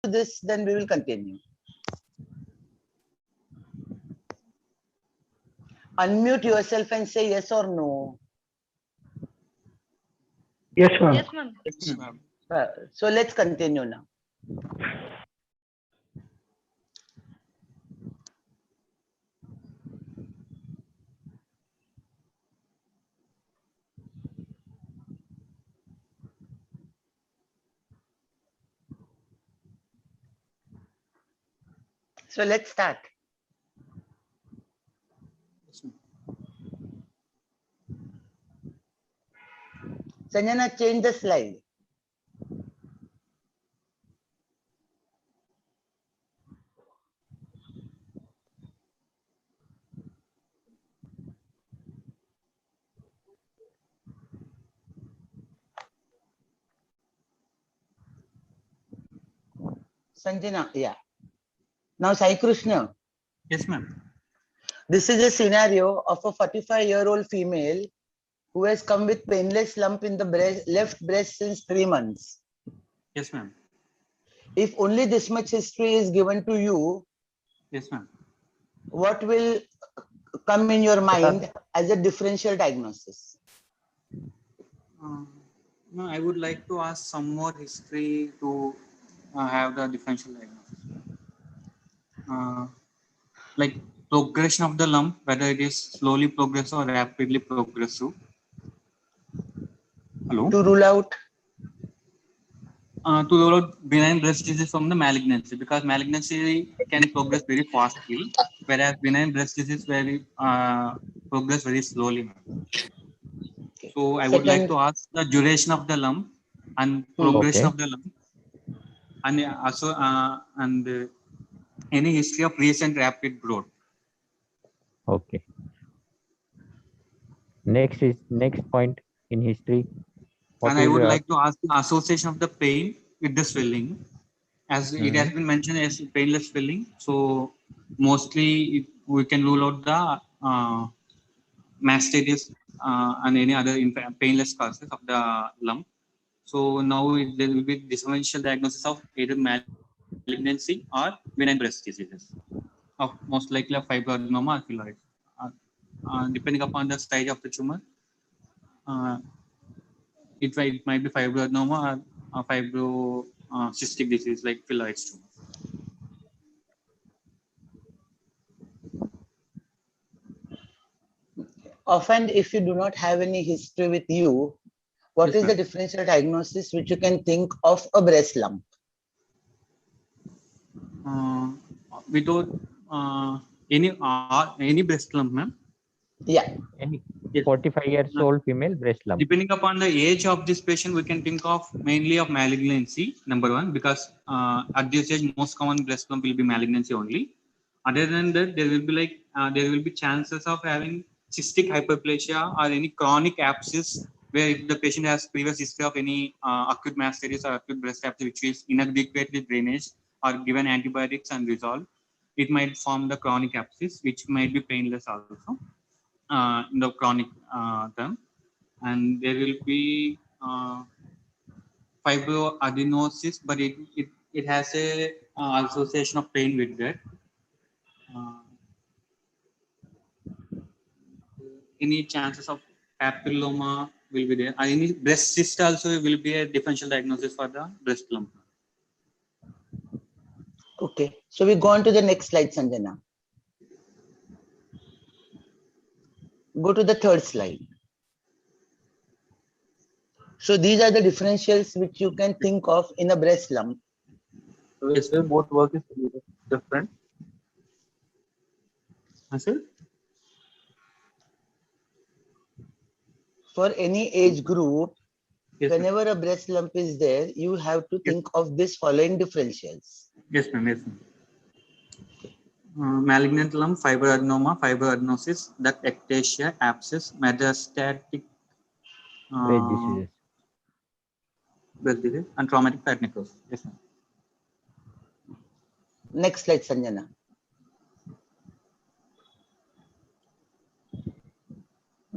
this, then we will continue. Unmute yourself and say yes or no. Yes, ma'am. Yes, ma'am. Yes, ma'am. So let's continue now. So let's start. Yes, ma'am. Sanjana, change the slide. Sanjana, yeah. Now, Sai Krishna, Yes, ma'am. this is a scenario of a 45-year-old female who has come with painless lump in the left breast since 3 months. Yes, ma'am. If only this much history is given to you, Yes, ma'am. what will come in your mind as a differential diagnosis? No, I would like to ask some more history to have the differential diagnosis. Like progression of the lump, whether it is slowly progressive or rapidly progressive. Hello? To rule out, To rule out benign breast disease from the malignancy, because malignancy can progress very fastly, whereas benign breast disease progress very slowly. So I would like second, to ask the duration of the lump and progression Okay. of the lump, and also any history of recent rapid growth. Okay. Next point in history. What And I will would you like to ask the association of the pain with the swelling, as it has been mentioned as painless swelling. So mostly we can rule out the mastitis and any other painless causes of the lump. So now there will be differential diagnosis of either malignancy or benign breast diseases, of most likely a fibroadenoma or phylloid. Depending upon the stage of the tumor, it might be fibroadenoma or fibrocystic disease like phylloid tumor. often if you do not have any history with you, what Yes, is the ma'am. differential diagnosis which you can think of a breast lump? Without any breast lump, ma'am. Yeah, any Yes. 45 years old female breast lump? Depending upon the age of this patient, we can think of mainly of malignancy, number one, because at this age, most common breast lump will be malignancy only. Other than that, there will be chances of having cystic hyperplasia or any chronic abscess, where if the patient has previous history of any acute mastitis or acute breast abscess, which is inadequately drainage or given antibiotics and resolved, it might form the chronic abscess, which might be painless also in the chronic term. And there will be fibroadenosis, but it has a association of pain with that. Any chances of papilloma will be there. Any breast cyst also will be a differential diagnosis for the breast lump. okay. So we go on to the next slide, Sanjana. Go to the third slide. So these are the differentials which you can think of in a breast lump. Yes, sir. Both work is different. Sir? For any age group, Yes, whenever a breast lump is there, you have to think of this following differentials. yes, ma'am. Yes, ma'am. Malignant lump, fibroadenoma, fibroadenosis, duct ectasia, abscess, metastatic Breast diseases. breast disease, and traumatic fat necrosis. Yes, ma'am. Next slide, Sanjana.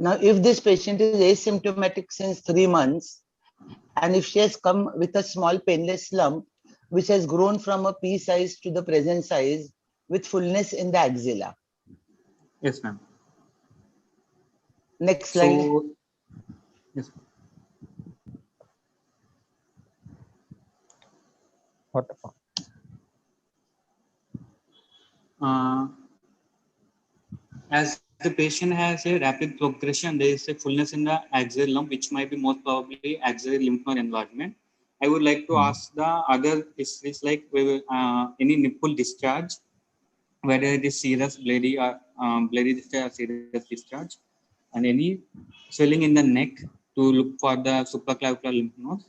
Now, if this patient is asymptomatic since 3 months, and if she has come with a small painless lump, which has grown from a pea size to the present size with fullness in the axilla. Yes, ma'am. Next slide. So, yes. What the fuck? As the patient has a rapid progression, there is a fullness in the axillary lump, which might be most probably axillary lymph node enlargement. I would like to ask the other histories like any nipple discharge, whether it is serous, bloody, or bloody discharge or serous discharge, and any swelling in the neck to look for the supraclavicular lymph nodes,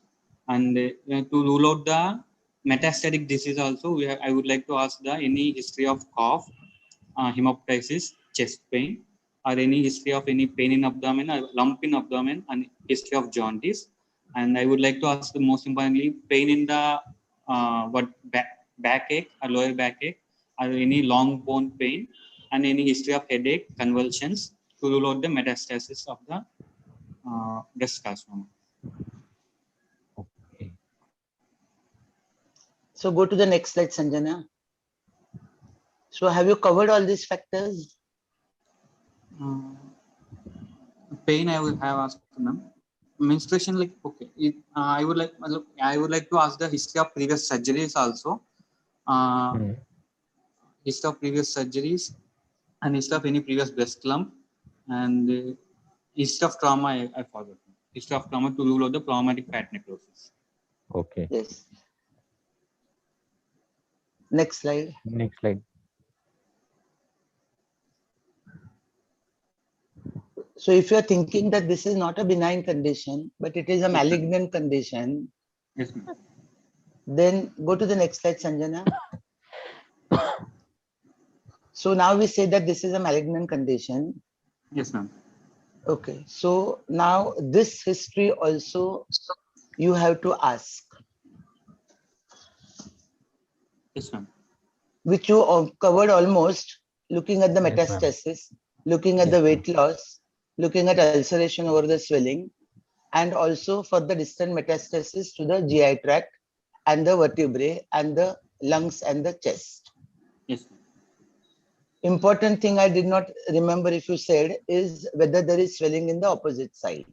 and to rule out the metastatic disease also. I would like to ask the any history of cough, hemoptysis, chest pain, or any history of any pain in abdomen or lump in abdomen, and history of jaundice. And I would like to ask the most importantly, pain in the backache or lower backache, or any long bone pain, and any history of headache, convulsions, to rule out the metastasis of the breast carcinoma. Okay. So go to the next slide, Sanjana. So have you covered all these factors? Pain, I will have asked them. Menstruation, like okay, I would like to ask the history of previous surgeries also. History of previous surgeries, and history of any previous breast lump, and history of trauma. I forgot. History of trauma to rule out the traumatic fat necrosis. Okay. Yes. Next slide. Next slide. So if you're thinking that this is not a benign condition, but it is a malignant condition, Yes, ma'am. then go to the next slide, Sanjana. So now we say that this is a malignant condition. Yes, ma'am. Okay. So now this history also you have to ask, Yes, ma'am. which you covered almost, looking at the Yes, ma'am. metastasis, looking at the weight loss, looking at ulceration over the swelling, and also for the distant metastasis to the GI tract and the vertebrae and the lungs and the chest. Yes, ma'am. Important thing I did not remember if you said is whether there is swelling in the opposite side.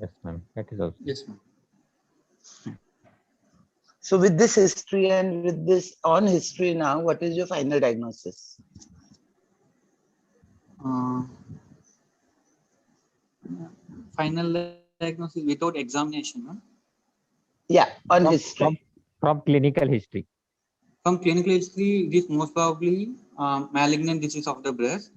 Yes, ma'am. That is also. Yes, ma'am. So with this history and with this on history now, what is your final diagnosis? Final diagnosis without examination, ma'am. Yeah, on history. From clinical history. From clinical history, it is most probably malignant disease of the breast.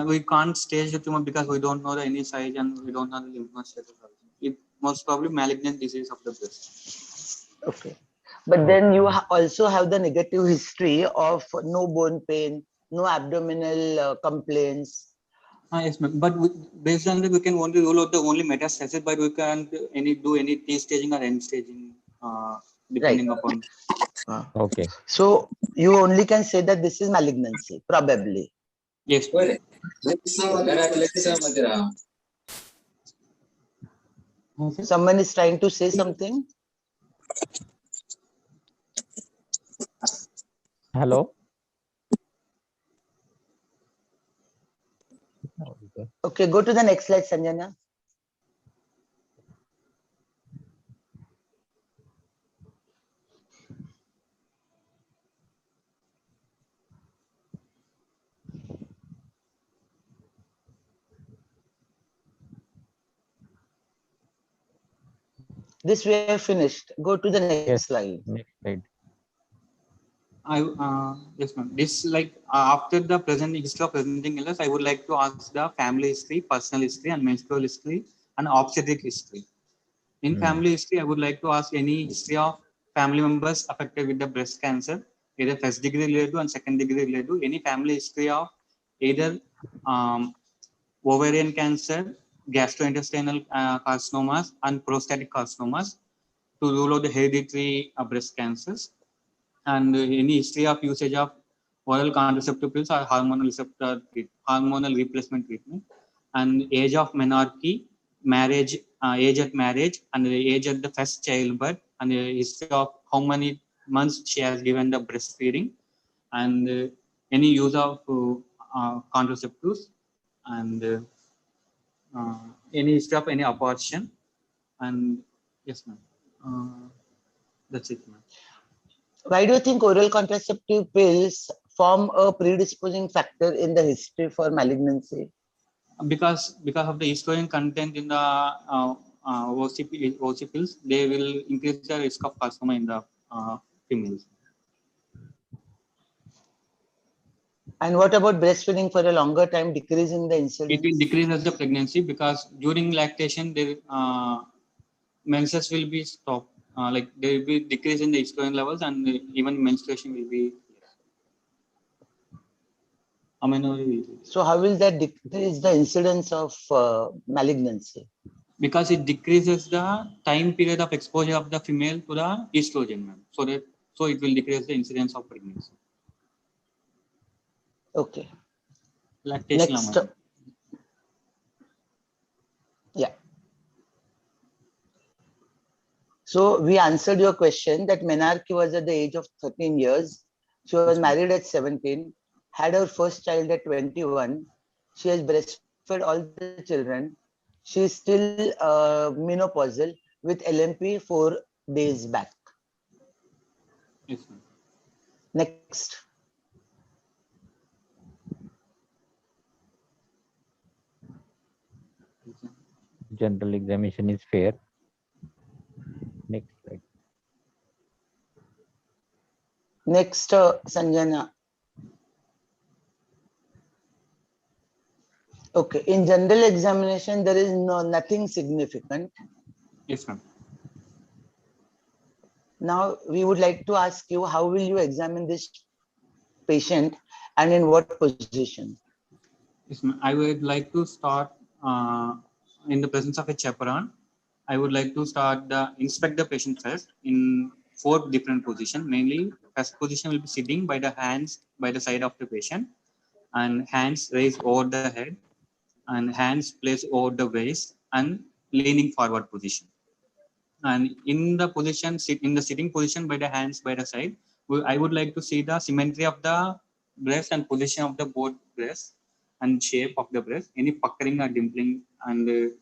We can't stage the tumor because we don't know the any size and we don't know the lymph node status. It most probably malignant disease of the breast. Okay. But then you also have the negative history of no bone pain, no abdominal complaints. Yes, ma'am. But based on that, we can only rule out the only metastasis, but we can't do any T staging or N staging depending upon. Okay. So you only can say that this is malignancy, probably. Yes. Someone is trying to say something. Hello. Okay, go to the next slide, Sanjana. This we have finished. Go to the next slide. Next slide. Yes, ma'am. This like after the present history of presenting illness, I would like to ask the family history, personal history, and menstrual history, and obstetric history. In family history, I would like to ask any history of family members affected with the breast cancer, either first degree related and second degree related. Any family history of either ovarian cancer, gastrointestinal carcinomas, and prostatic carcinomas to rule out the hereditary breast cancers. And any history of usage of oral contraceptive pills or hormonal replacement treatment, and age of menarche, marriage, age at marriage, and the age at the first childbirth, and the history of how many months she has given the breastfeeding, and any use of contraceptives, and any history of any abortion, and yes, ma'am. That's it, ma'am. Why do you think oral contraceptive pills form a predisposing factor in the history for malignancy? Because of the estrogen content in the OC pills, they will increase the risk of carcinoma in the females. And what about breastfeeding for a longer time, decreasing the It incidence? will decrease as the pregnancy, because during lactation, the menses will be stopped. Like there will be decrease in the estrogen levels, and even menstruation will be. So how will that decrease the incidence of malignancy? Because it decreases the time period of exposure of the female to the estrogen, ma'am. So it will decrease the incidence of pregnancy. Okay. Lactation. Next. Yeah. So we answered your question that menarche was at the age of 13 years. She was married at 17, had her first child at 21. She has breastfed all the children. She is still menopausal with LMP 4 days back. Yes, ma'am. Next. General examination is fair. Next slide. Next, Sanjana. Okay, in general examination, there is nothing significant. Yes, ma'am. Now, we would like to ask you, how will you examine this patient and in what position? Yes, ma'am. I would like to start in the presence of a chaperone. I would like to inspect the patient first in 4 different positions. Mainly, first position will be sitting by the hands by the side of the patient, and hands raised over the head, and hands placed over the waist, and leaning forward position. And in the position, in the sitting position by the hands by the side, I would like to see the symmetry of the breast and position of the both breasts and shape of the breast, any puckering or dimpling, and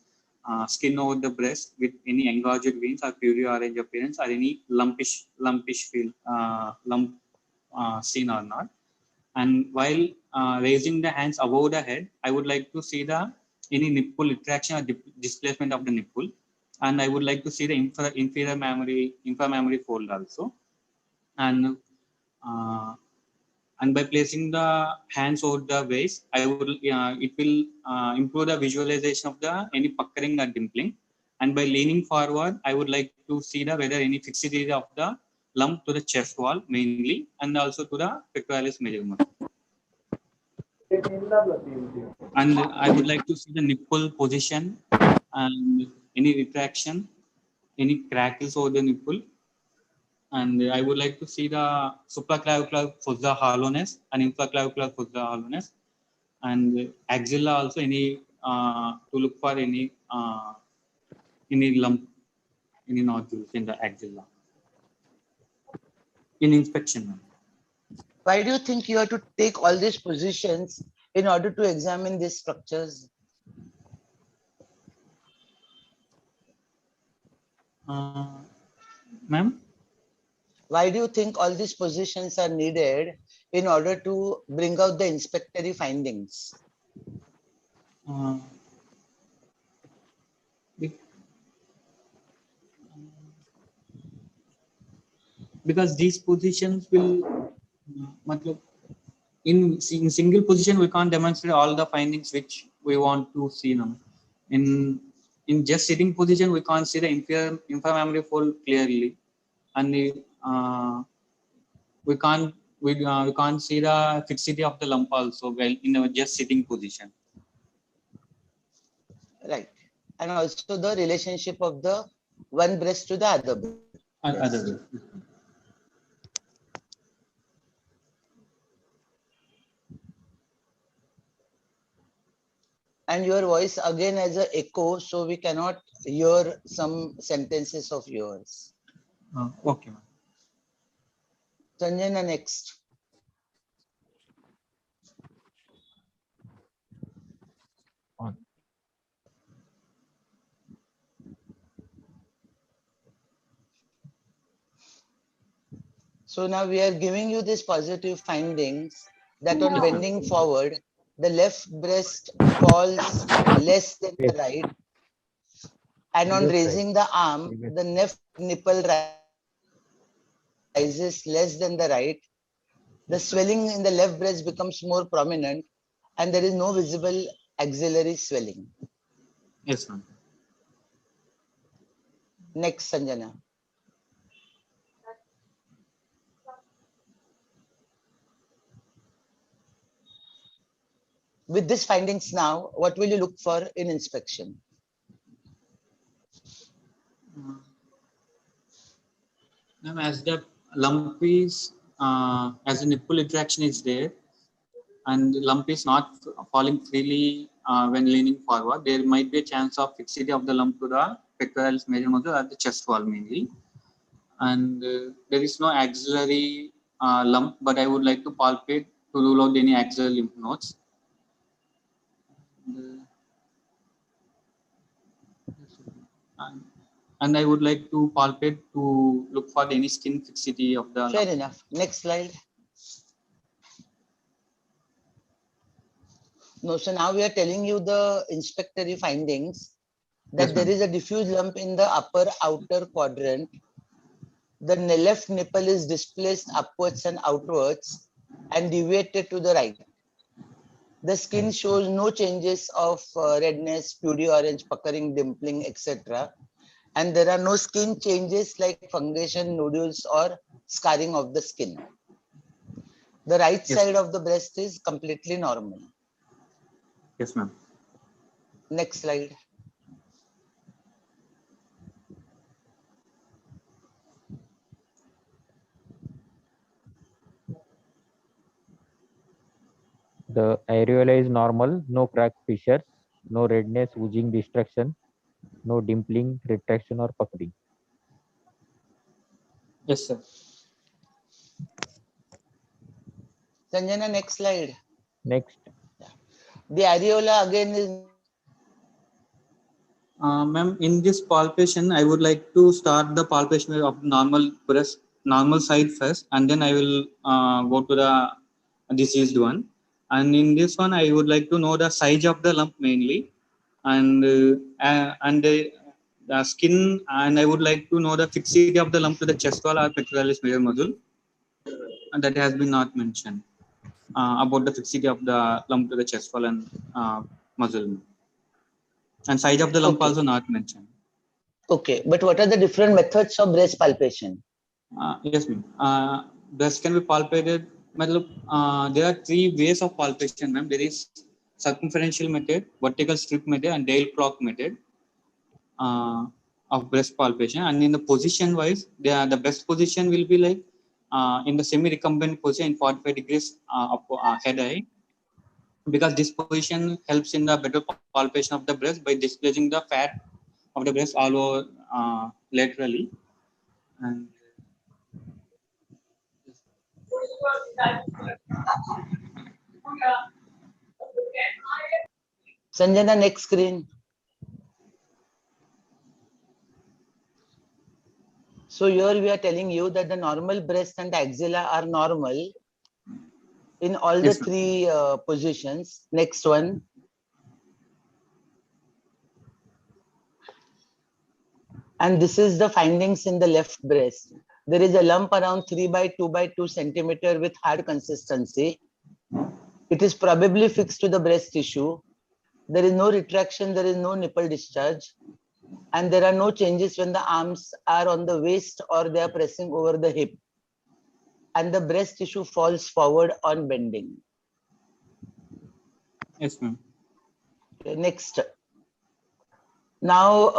skin over the breast with any engorged veins or puree orange appearance, or any lumpish feel, lump seen or not. And while raising the hands above the head, I would like to see any nipple retraction or displacement of the nipple, and I would like to see the inferior mammary fold also. And by placing the hands over the waist, it will improve the visualization of any puckering or dimpling. And by leaning forward, I would like to see whether any fixity of the lump to the chest wall mainly, and also to the pectoralis major muscle. And I would like to see the nipple position and any retraction, any crackles over the nipple. And I would like to see the supraclavicular fossa hollowness and infraclavicular fossa hollowness, and axilla also, any to look for any lump, any nodules in the axilla in inspection. Why do you think you have to take all these positions in order to examine these structures? Ma'am? Why do you think all these positions are needed in order to bring out the inspectory findings? Because these positions will, in single position, we can't demonstrate all the findings which we want to see now. In just sitting position, we can't see the inframammary fold clearly, and we can't see the fixity of the lump also well in a just sitting position. Right, and also the relationship of the one breast to the other breast. Other. And your voice again has an echo, so we cannot hear some sentences of yours. Okay, ma'am. Sanjana, next. On. So now we are giving you these positive findings that on Yes, ma'am. bending forward, the left breast falls less than the right, and on Yes, right. raising the arm, Yes. the left nipple rises less than the right. The swelling in the left breast becomes more prominent, and there is no visible axillary swelling. Yes, ma'am. Next, Sanjana. With these findings now, what will you look for in inspection? Ma'am, as the lump is, as the nipple retraction is there, and the lump is not falling freely when leaning forward, there might be a chance of fixity of the lump to the pectoralis major muscle at the chest wall mainly. And there is no axillary lump, but I would like to palpate to rule out any axillary lymph nodes. And I would like to palpate to look for any skin fixity of the Fair lump. enough. Next slide. No, so now we are telling you the inspectory findings that Yes, there ma'am. is a diffuse lump in the upper outer quadrant. The left nipple is displaced upwards and outwards and deviated to the right. The skin shows no changes of redness, pudgy orange, puckering, dimpling, etc. And there are no skin changes like fungation, nodules, or scarring of the skin. The right Yes. side of the breast is completely normal. Yes, ma'am. Next slide. The areola is normal, no crack fissures, no redness, oozing, destruction, no dimpling, retraction, or puckering. Yes, sir. Sanjana, next slide. Next, The areola again is Ma'am, in this palpation, I would like to start the palpation of normal breast, normal side first, and then I will go to the diseased one. And in this one, I would like to know the size of the lump mainly, and the skin, and I would like to know the fixity of the lump to the chest wall or pectoralis major muscle, and that has been not mentioned about the fixity of the lump to the chest wall and muscle. And size of the lump okay. also not mentioned. Okay, but what are the different methods of breast palpation? Yes, ma'am. Breast can be palpated. There are three ways of palpation, ma'am. There is circumferential method, vertical strip method, and Dale clock method of breast palpation. And in the position wise, the best position will be like in the semi-recumbent position in 45 degrees head high, because this position helps in the better palpation of the breast by displacing the fat of the breast all over laterally. And Sanjana, next screen. So here we are telling you that the normal breast and the axilla are normal in all the yes, ma'am. three positions. Next one. And this is the findings in the left breast. There is a lump around 3 by 2 by 2 centimeter with hard consistency. It is probably fixed to the breast tissue. There is no retraction, there is no nipple discharge, and there are no changes when the arms are on the waist or they are pressing over the hip, and the breast tissue falls forward on bending. Yes, ma'am. Okay, next. Now,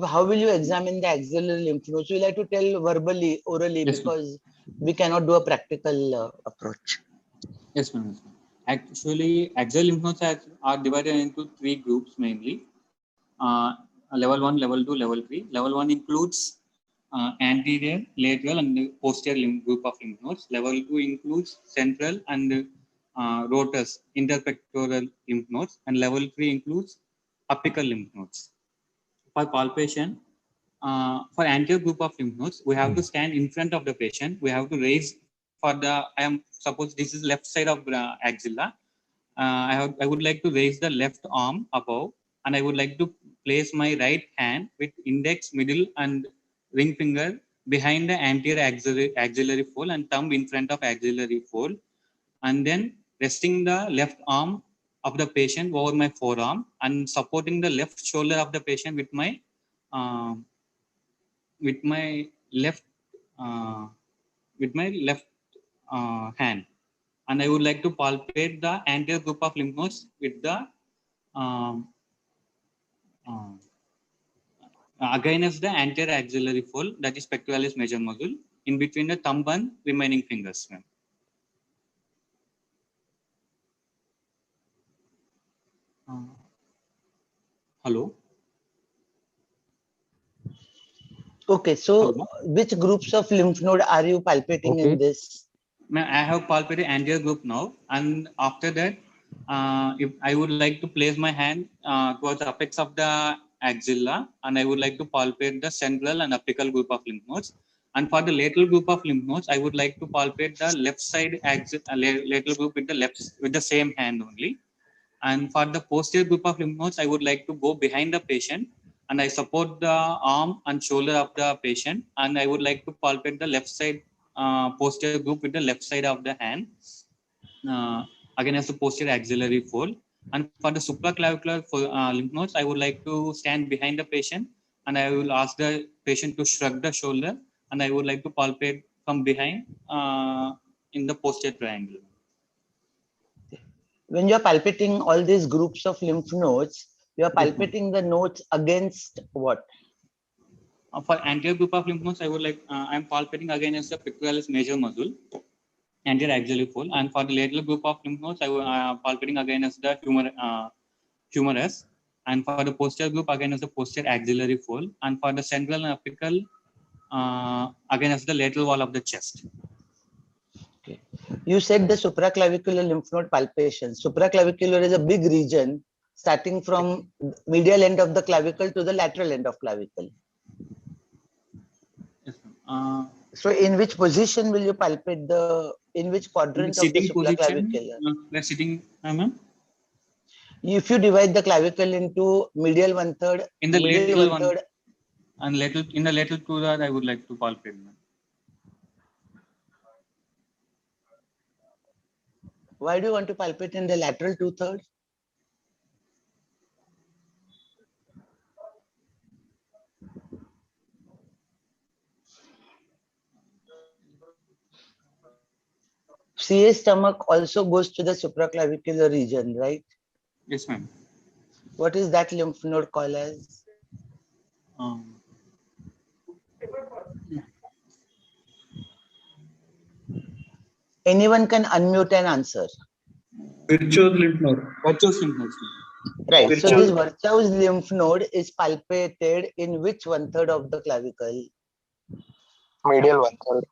how will you examine the axillary lymph nodes? We like to tell verbally, orally, Yes, because we cannot do a practical approach. Yes, ma'am. Actually, axial lymph nodes are divided into 3 groups mainly. Level 1, level 2, level 3. Level 1 includes anterior, lateral, and posterior group of lymph nodes. Level 2 includes central and rotus, interpectoral lymph nodes. And level 3 includes apical lymph nodes. For palpation, for anterior group of lymph nodes, we have to stand in front of the patient. We have to raise for the, suppose this is left side of the axilla. I would like to raise the left arm above, and I would like to place my right hand with index, middle, and ring finger behind the anterior axillary fold and thumb in front of axillary fold, and then resting the left arm of the patient over my forearm and supporting the left shoulder of the patient with my uh, with my left uh, hand, and I would like to palpate the anterior group of lymph nodes with the um, uh, against the anterior axillary fold, that is pectoralis major muscle, in between the thumb and remaining fingers. Hello. Okay, so Hello. which groups of lymph node are you palpating in this? I have palpated anterior group now, and after that, if I would like to place my hand towards the apex of the axilla, and I would like to palpate the central and apical group of lymph nodes. And for the lateral group of lymph nodes, I would like to palpate the left side lateral group with the same hand only. And for the posterior group of lymph nodes, I would like to go behind the patient and I support the arm and shoulder of the patient, and I would like to palpate the left side posterior group with the left side of the hand against the posterior axillary fold. And for the supraclavicular lymph nodes, I would like to stand behind the patient and I will ask the patient to shrug the shoulder, and I would like to palpate from behind in the posterior triangle. When you are palpating all these groups of lymph nodes, you are palpating the nodes against what? For anterior group of lymph nodes, I would like I am palpating against the pectoralis major muscle, anterior axillary fold, and for the lateral group of lymph nodes, I am palpating against the humerus, and for the posterior group against the posterior axillary fold, and for the central and apical against the lateral wall of the chest. Okay. You said the supraclavicular lymph node palpation. Supraclavicular is a big region starting from medial end of the clavicle to the lateral end of clavicle. Yes, so in which position will you palpate in which quadrant of the supraclavicular? Let's sitting, ma'am. If you divide the clavicle into medial 1/3, in the lateral 1/3, and in the lateral 2/3, I would like to palpate. Why do you want to palpate in the lateral 2/3? CA stomach also goes to the supraclavicular region, right? Yes, ma'am. What is that lymph node called as? Anyone can unmute and answer. Virchow's lymph node. Virchow's lymph node. Right. So this Virchow's lymph node is palpated in which 1/3 of the clavicle? Medial 1/3.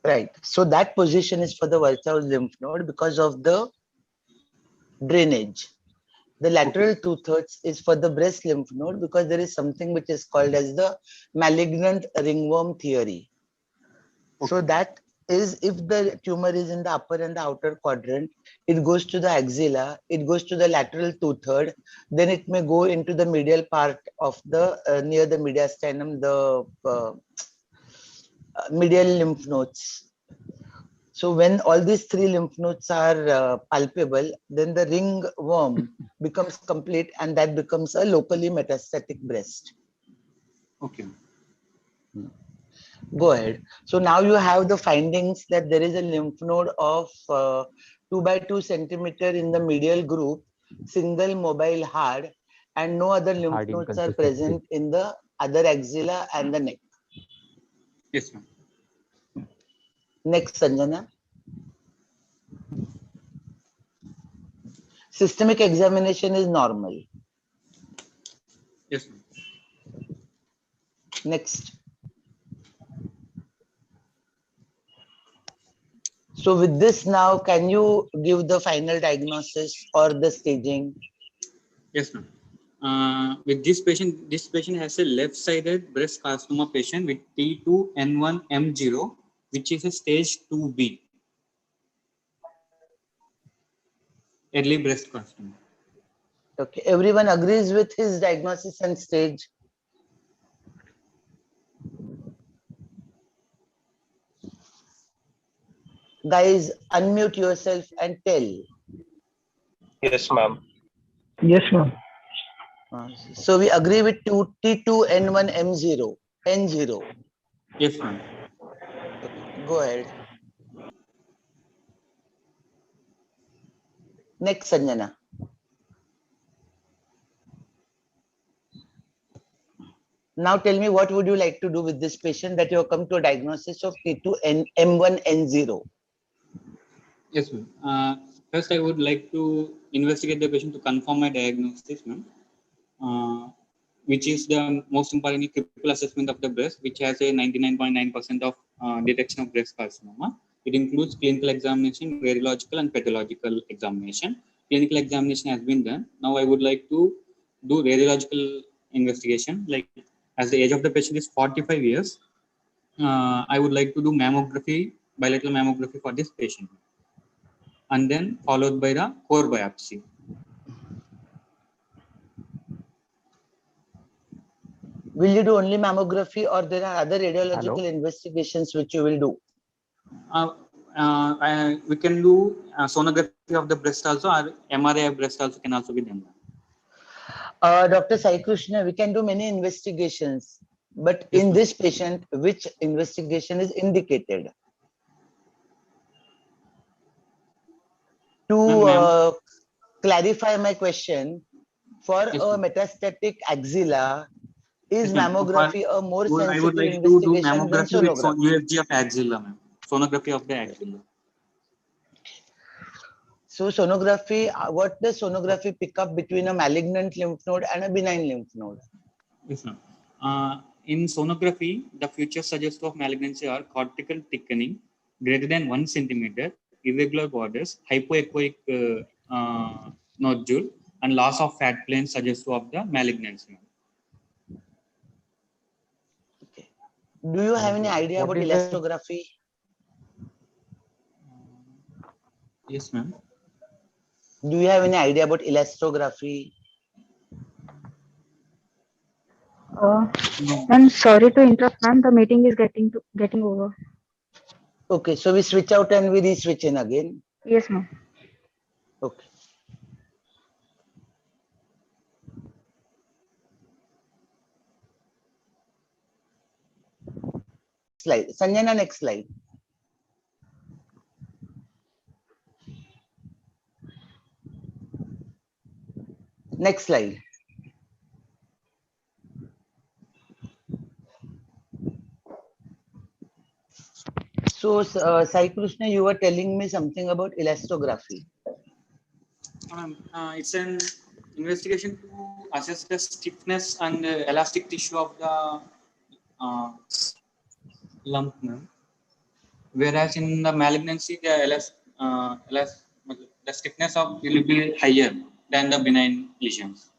Right. So that position is for the Virchow's lymph node because of the drainage. The lateral 2/3 is for the breast lymph node because there is something which is called as the malignant ringworm theory. So that is, if the tumor is in the upper and the outer quadrant, it goes to the axilla, it goes to the lateral 2/3, then it may go into the medial part of the near the mediastinum, the medial lymph nodes. So when all these 3 lymph nodes are palpable, then the ringworm becomes complete and that becomes a locally metastatic breast. Okay. Go ahead. So now you have the findings that there is a lymph node of 2 by 2 centimeter in the medial group, single mobile hard, and no other lymph nodes are present in the other axilla and the neck. Yes, ma'am. Next, Sanjana. Systemic examination is normal. Yes, ma'am. Next. So with this now, can you give the final diagnosis or the staging? Yes, ma'am. With this patient has a left-sided breast carcinoma patient with T2N1M0, which is a stage 2B, early breast carcinoma. Okay, everyone agrees with his diagnosis and stage. Guys, unmute yourself and tell. Yes, ma'am. Yes, ma'am. So we agree with T2N1M0, N0. Yes, ma'am. Okay, go ahead. Next, Sanjana. Now tell me, what would you like to do with this patient that you have come to a diagnosis of T2M1N0? Yes, ma'am. First, I would like to investigate the patient to confirm my diagnosis, ma'am, which is the most important triple assessment of the breast, which has a 99.9% of detection of breast carcinoma. It includes clinical examination, radiological, and pathological examination. Clinical examination has been done. Now, I would like to do radiological investigation. Like, as the age of the patient is 45 years, I would like to do mammography, bilateral mammography for this patient, and then followed by the core biopsy. Will you do only mammography, or there are other radiological investigations which you will do? We can do sonography of the breast also, or MRI of breast also can also be done. Dr. Sai Krishna, we can do many investigations, but Yes, in ma'am. this patient, which investigation is indicated? To clarify my question, for Yes, a ma'am. metastatic axilla, is Yes, ma'am. mammography a more I would sensitive like to do investigation than mammography with sonography? UFG of axilla, ma'am. Sonography of the axilla. So sonography, what does sonography pick up between a malignant lymph node and a benign lymph node? Yes, ma'am. In sonography, the features suggestive of malignancy are cortical thickening greater than 1 centimeter, irregular borders, hypoechoic nodule, and loss of fat planes suggestive of the malignancy. Okay. Do you have any idea What about is the- elastography? Yes, ma'am. Do you have any idea about elastography? I'm sorry to interrupt, ma'am. The meeting is getting over. Okay, so we switch out and we re-switch in again. Yes, ma'am. Okay. Slide. Sanjana, next slide. Next slide. So, Sai Krishna, you were telling me something about elastography. It's an investigation to assess the stiffness and elastic tissue of the lump, ma'am. Whereas in the malignancy, the stiffness of will be higher than the benign lesions.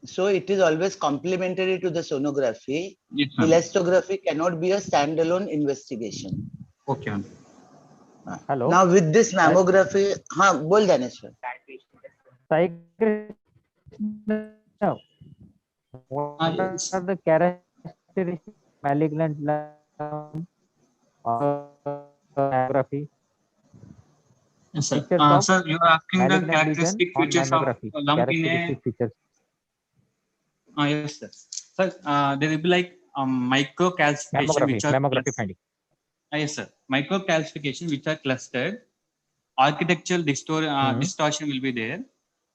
So it is always complementary to the sonography. Yes, ma'am. Elastography cannot be a standalone investigation. Okay, ma'am. Hello. Now with this mammography, bol Dhaneshwar. Sai Krishna, what Yes. are the characteristics of malignant lump or mammography? Yes, sir. Features of Sir, you are asking the malignant lesion characteristic on features of mammography. lump in a. Characteristic features. Yes, sir. Sir, there will be like microcalcification, which are Mammography finding. Yes, sir. Microcalcification, which are clustered. Architectural distortion will be there,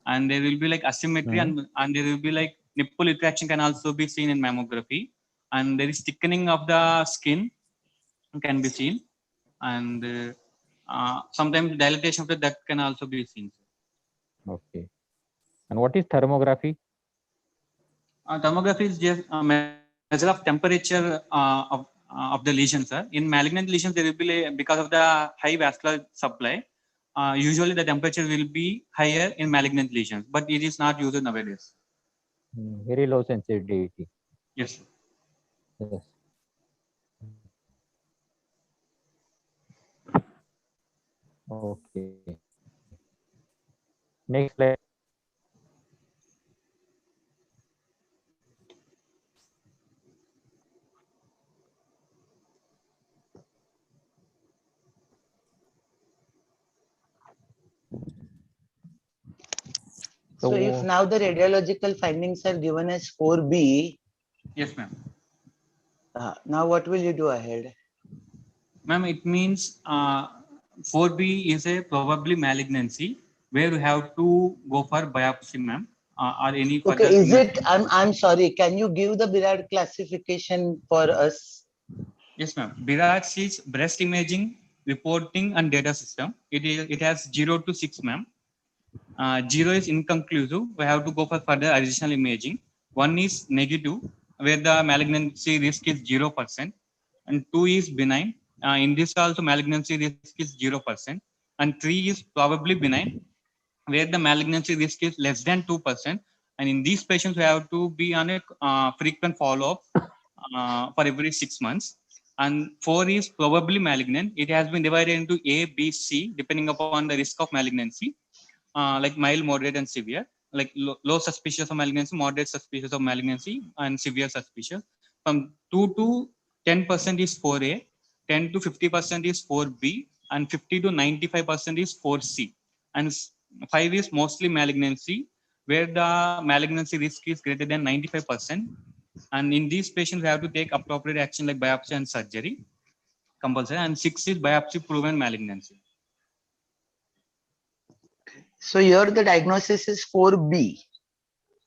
and there will be like asymmetry, and there will be like nipple retraction can also be seen in mammography, and there is thickening of the skin can be seen, and sometimes dilatation of the duct can also be seen. Okay. And what is thermography? Thermography is just a measure of temperature of the lesion, sir. In malignant lesions, there will be because of the high vascular supply. Usually, the temperature will be higher in malignant lesions, but it is not used nowadays. Very low sensitivity. Yes. Yes. Okay. Next slide. So if now the radiological findings are given as 4B, Yes, ma'am. now what will you do ahead? Ma'am, it means 4B is a probably malignancy where you have to go for biopsy, ma'am, or any further. Okay, is it? I'm sorry. Can you give the BIRAD classification for us? Yes, ma'am. BIRAD is breast imaging, reporting, and data system. It has 0 to 6, ma'am. 0 is inconclusive. We have to go for further additional imaging. 1 is negative, where the malignancy risk is 0%, and 2 is benign. In this also malignancy risk is 0%, and 3 is probably benign, where the malignancy risk is less than 2%. And in these patients, we have to be on a frequent follow-up for every 6 months. And 4 is probably malignant. It has been divided into A, B, C, depending upon the risk of malignancy, like mild, moderate, and severe. Like low suspicious of malignancy, moderate suspicious of malignancy, and severe suspicious. From 2 to 10% is 4A, 10 to 50% is 4B, and 50 to 95% is 4C. And 5 is mostly malignancy, where the malignancy risk is greater than 95%. And in these patients, we have to take appropriate action like biopsy and surgery, compulsory. And 6 is biopsy proven malignancy. So here the diagnosis is 4B.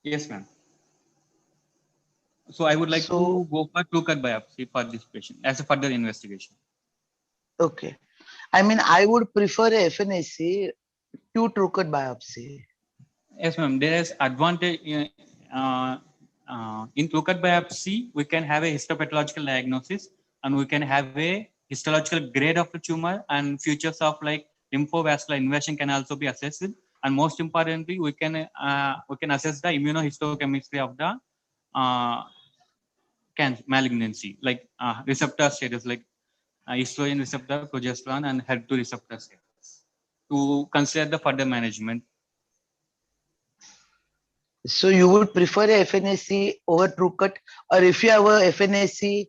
Yes, ma'am. So I would like to go for true-cut biopsy for this patient as a further investigation. Okay. I mean, I would prefer a FNAC to true-cut biopsy. Yes, ma'am. There is advantage in true-cut biopsy. We can have a histopathological diagnosis, and we can have a histological grade of the tumor, and features of like lymphovascular invasion can also be assessed. And most importantly, we can assess the immunohistochemistry of the malignancy, like receptor status, like estrogen receptor, progesterone, and HER2 receptor status, to consider the further management. So you would prefer a FNAC over true-cut, or if you have a FNAC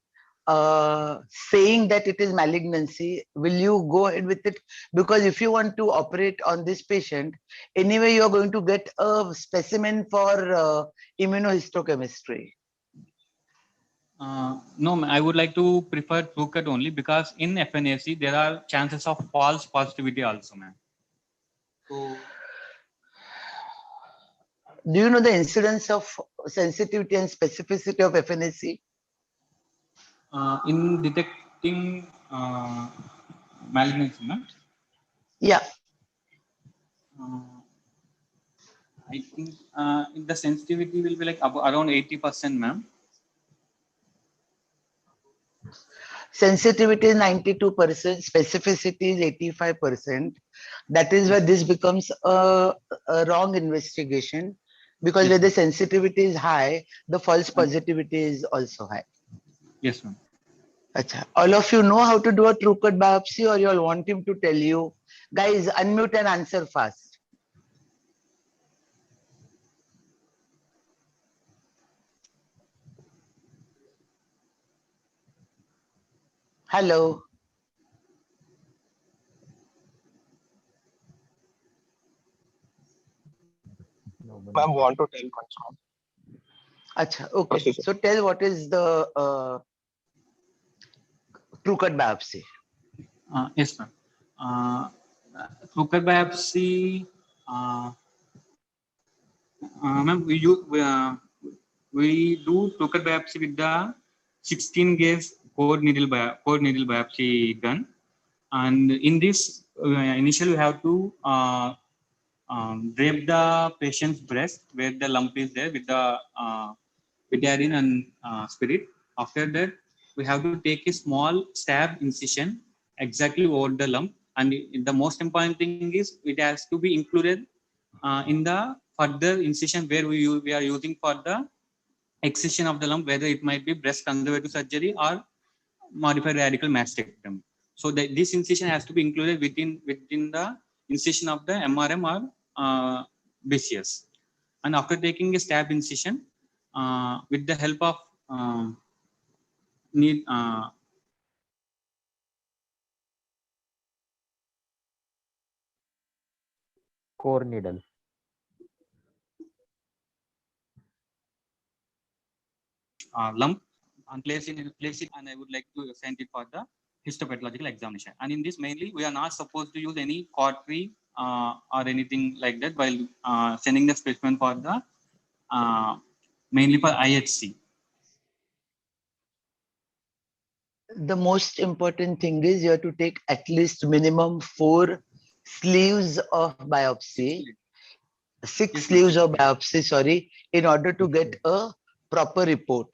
saying that it is malignancy, will you go ahead with it? Because if you want to operate on this patient, anyway, you are going to get a specimen for immunohistochemistry. No, I would like to prefer true-cut only, because in FNAC, there are chances of false positivity also, ma'am. So, do you know the incidence of sensitivity and specificity of FNAC? In detecting malignancy, ma'am? Yeah. I think the sensitivity will be like around 80%, ma'am. Sensitivity is 92%, specificity is 85%. That is where this becomes a wrong investigation, because where the sensitivity is high, the false positivity is also high. Yes, ma'am. Achha. All of you know how to do a true-cut biopsy, or you all want him to tell you? Guys, unmute and answer fast. Hello. Ma'am, want to tell once more. Achha, okay. So tell what is the true-cut biopsy. Yes, ma'am. True-cut biopsy, ma'am, we do true-cut biopsy with the 16 gauge core needle biopsy gun, and in this initially we have to drape the patient's breast where the lump is there with the Betadine and spirit. After that, we have to take a small stab incision exactly over the lump. And the most important thing is it has to be included in the further incision where we are using for the excision of the lump, whether it might be breast conservative surgery or modified radical mastectomy. So this incision has to be included within the incision of the MRM or BCS. And after taking a stab incision, with the help of Core needle. Lump and place it, and I would like to send it for the histopathological examination. And in this, mainly we are not supposed to use any cautery or anything like that while sending the specimen for the mainly for IHC. The most important thing is you have to take at least minimum 4 sleeves of biopsy, 6 sleeves of biopsy, sorry, in order to get a proper report.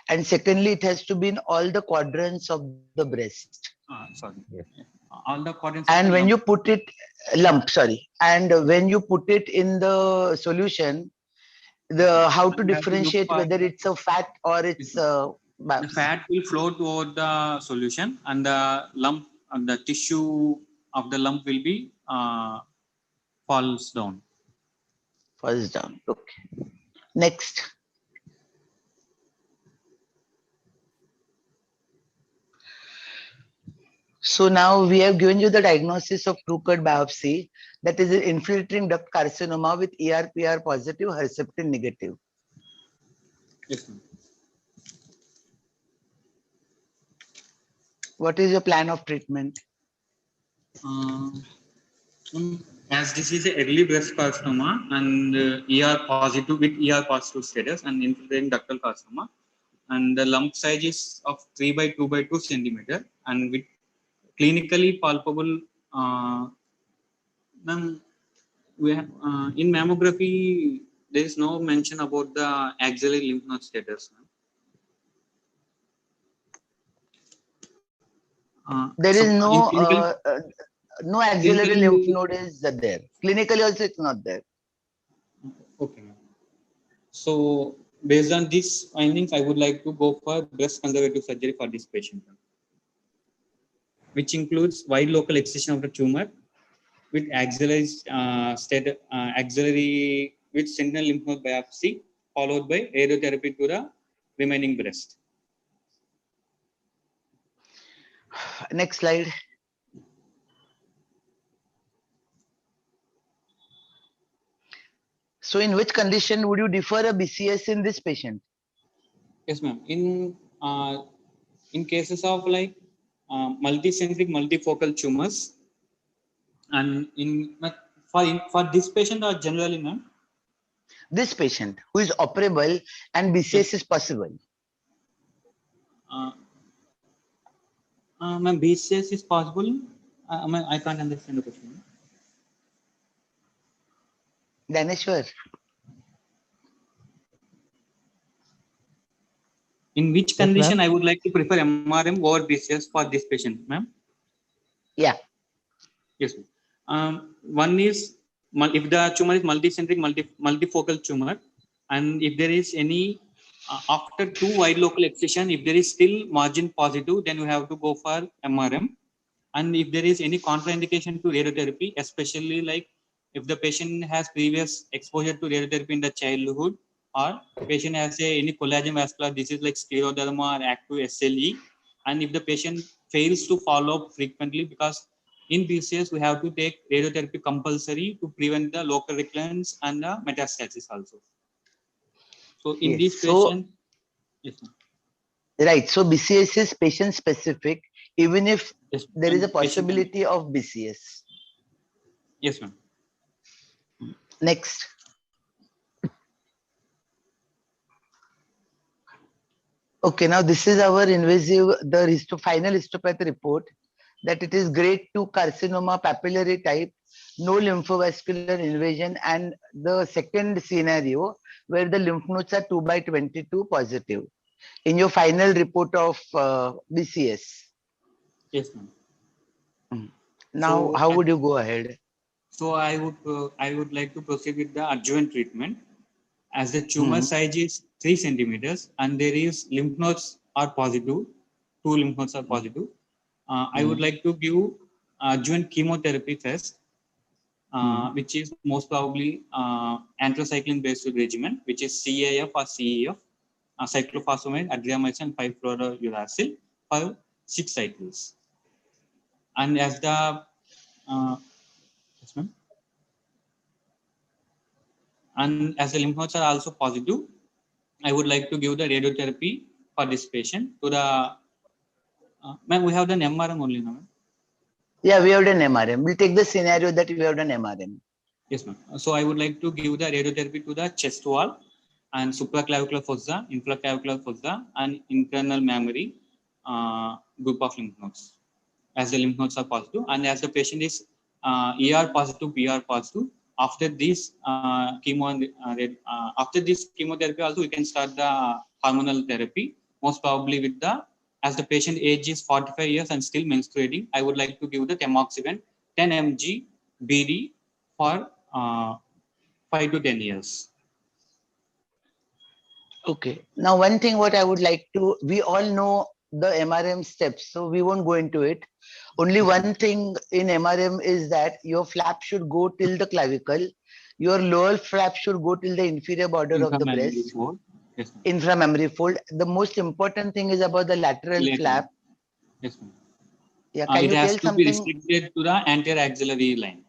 And secondly, it has to be in all the quadrants of the breast. Sorry. Yes. All the quadrants. And when you put it, lump, sorry. And when you put it in the solution, how to differentiate whether it's a fat or it's a biopsy. The fat will float over the solution, and the lump and the tissue of the lump will be falls down. Falls down. Okay. Next. So now we have given you the diagnosis of true cut biopsy, that is an infiltrating duct carcinoma with ER/PR positive, Herceptin negative. Yes, ma'am. What is your plan of treatment? As this is a early breast carcinoma and ER positive with ER positive status and infiltrating ductal carcinoma, and the lump size is of 3 by 2 by 2 centimeter, and with clinically palpable. We have, in mammography, there is no mention about the axillary lymph node status. There is no axillary clinically, lymph node is there. Clinically also it's not there. Okay. So based on these findings, I would like to go for breast conservative surgery for this patient, which includes wide local excision of the tumor with axillary with sentinel lymph node biopsy, followed by radiotherapy to the remaining breast. Next slide. So in which condition would you defer a BCS in this patient? Yes, ma'am. In cases of like multicentric multifocal tumors, and for this patient or generally, ma'am? This patient who is operable and BCS is possible. Ma'am, BCS is possible. I can't understand the question. Daneshwar. In which condition I would like to prefer MRM over BCS for this patient, ma'am? Yeah. Yes, ma'am. One is if the tumor is multicentric multifocal tumor, and if there is any after 2 wide local excision, if there is still margin positive, then you have to go for MRM. And if there is any contraindication to radiotherapy, especially like if the patient has previous exposure to radiotherapy in the childhood, or patient has any collagen vascular disease like scleroderma or active SLE, and if the patient fails to follow up frequently, because in BCS we have to take radiotherapy compulsory to prevent the local recurrence and the metastasis also. So in Yes. this patient, yes, right. So BCS is patient specific, even if yes, there is a possibility of BCS. Yes, ma'am. Next. Okay, now this is our invasive, the final histopath report. that it is grade 2 carcinoma papillary type, no lymphovascular invasion, and the second scenario where the lymph nodes are 2/22 positive in your final report of BCS. Yes, ma'am. Now, So, how would you go ahead? So I would like to proceed with the adjuvant treatment. As the tumor size is 3 centimeters and there is lymph nodes are positive, 2 lymph nodes are positive. I would like to give adjuvant chemotherapy first, which is most probably anthracycline based regimen, which is CAF or CEF, cyclophosphamide, adriamycin, 5-fluorouracil for 6 cycles. And as the yes, ma'am. And as the lymph nodes are also positive, I would like to give the radiotherapy for this patient to the ma'am, we have done MRM only now. Yeah, we have done MRM. We'll take the scenario that we have done MRM. Yes, ma'am. So I would like to give the radiotherapy to the chest wall and supraclavicular fossa, infraclavicular fossa, and internal mammary group of lymph nodes. As the lymph nodes are positive, and as the patient is ER positive, PR positive, after this after this chemotherapy also we can start the hormonal therapy, most probably with the, as the patient age is 45 years and still menstruating, I would like to give the tamoxifen 10 mg BD for 5 to 10 years. Okay. Now, one thing what I would like to, we all know the MRM steps, so we won't go into it. Only one thing in MRM is that your flap should go till the clavicle, your lower flap should go till the inferior border of the breast, Yes, inframammary fold. The most important thing is about the lateral flap. Yes, ma'am. Yeah, can it you has tell to something? be restricted to the anterior axillary line.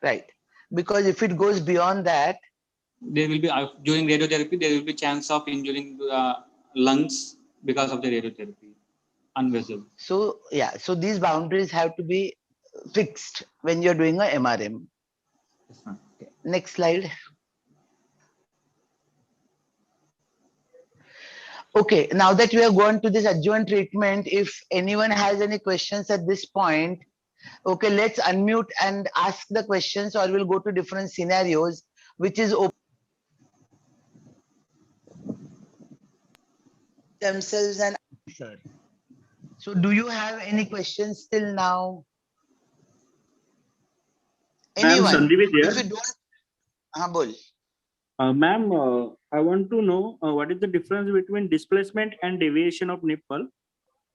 Right. Because if it goes beyond that, there will be during radiotherapy there will be chance of injuring the lungs because of the radiotherapy and vessel. So yeah, so these boundaries have to be fixed when you're doing a MRM. Yes, ma'am. Okay. Next slide. Okay, now that we have gone to this adjuvant treatment, if anyone has any questions at this point, okay, let's unmute and ask the questions, or we'll go to different scenarios, which is open themselves and answer. So do you have any questions till now? Anyone? Sandeep is If here. you don't, bol. Ma'am, I want to know what is the difference between displacement and deviation of nipple,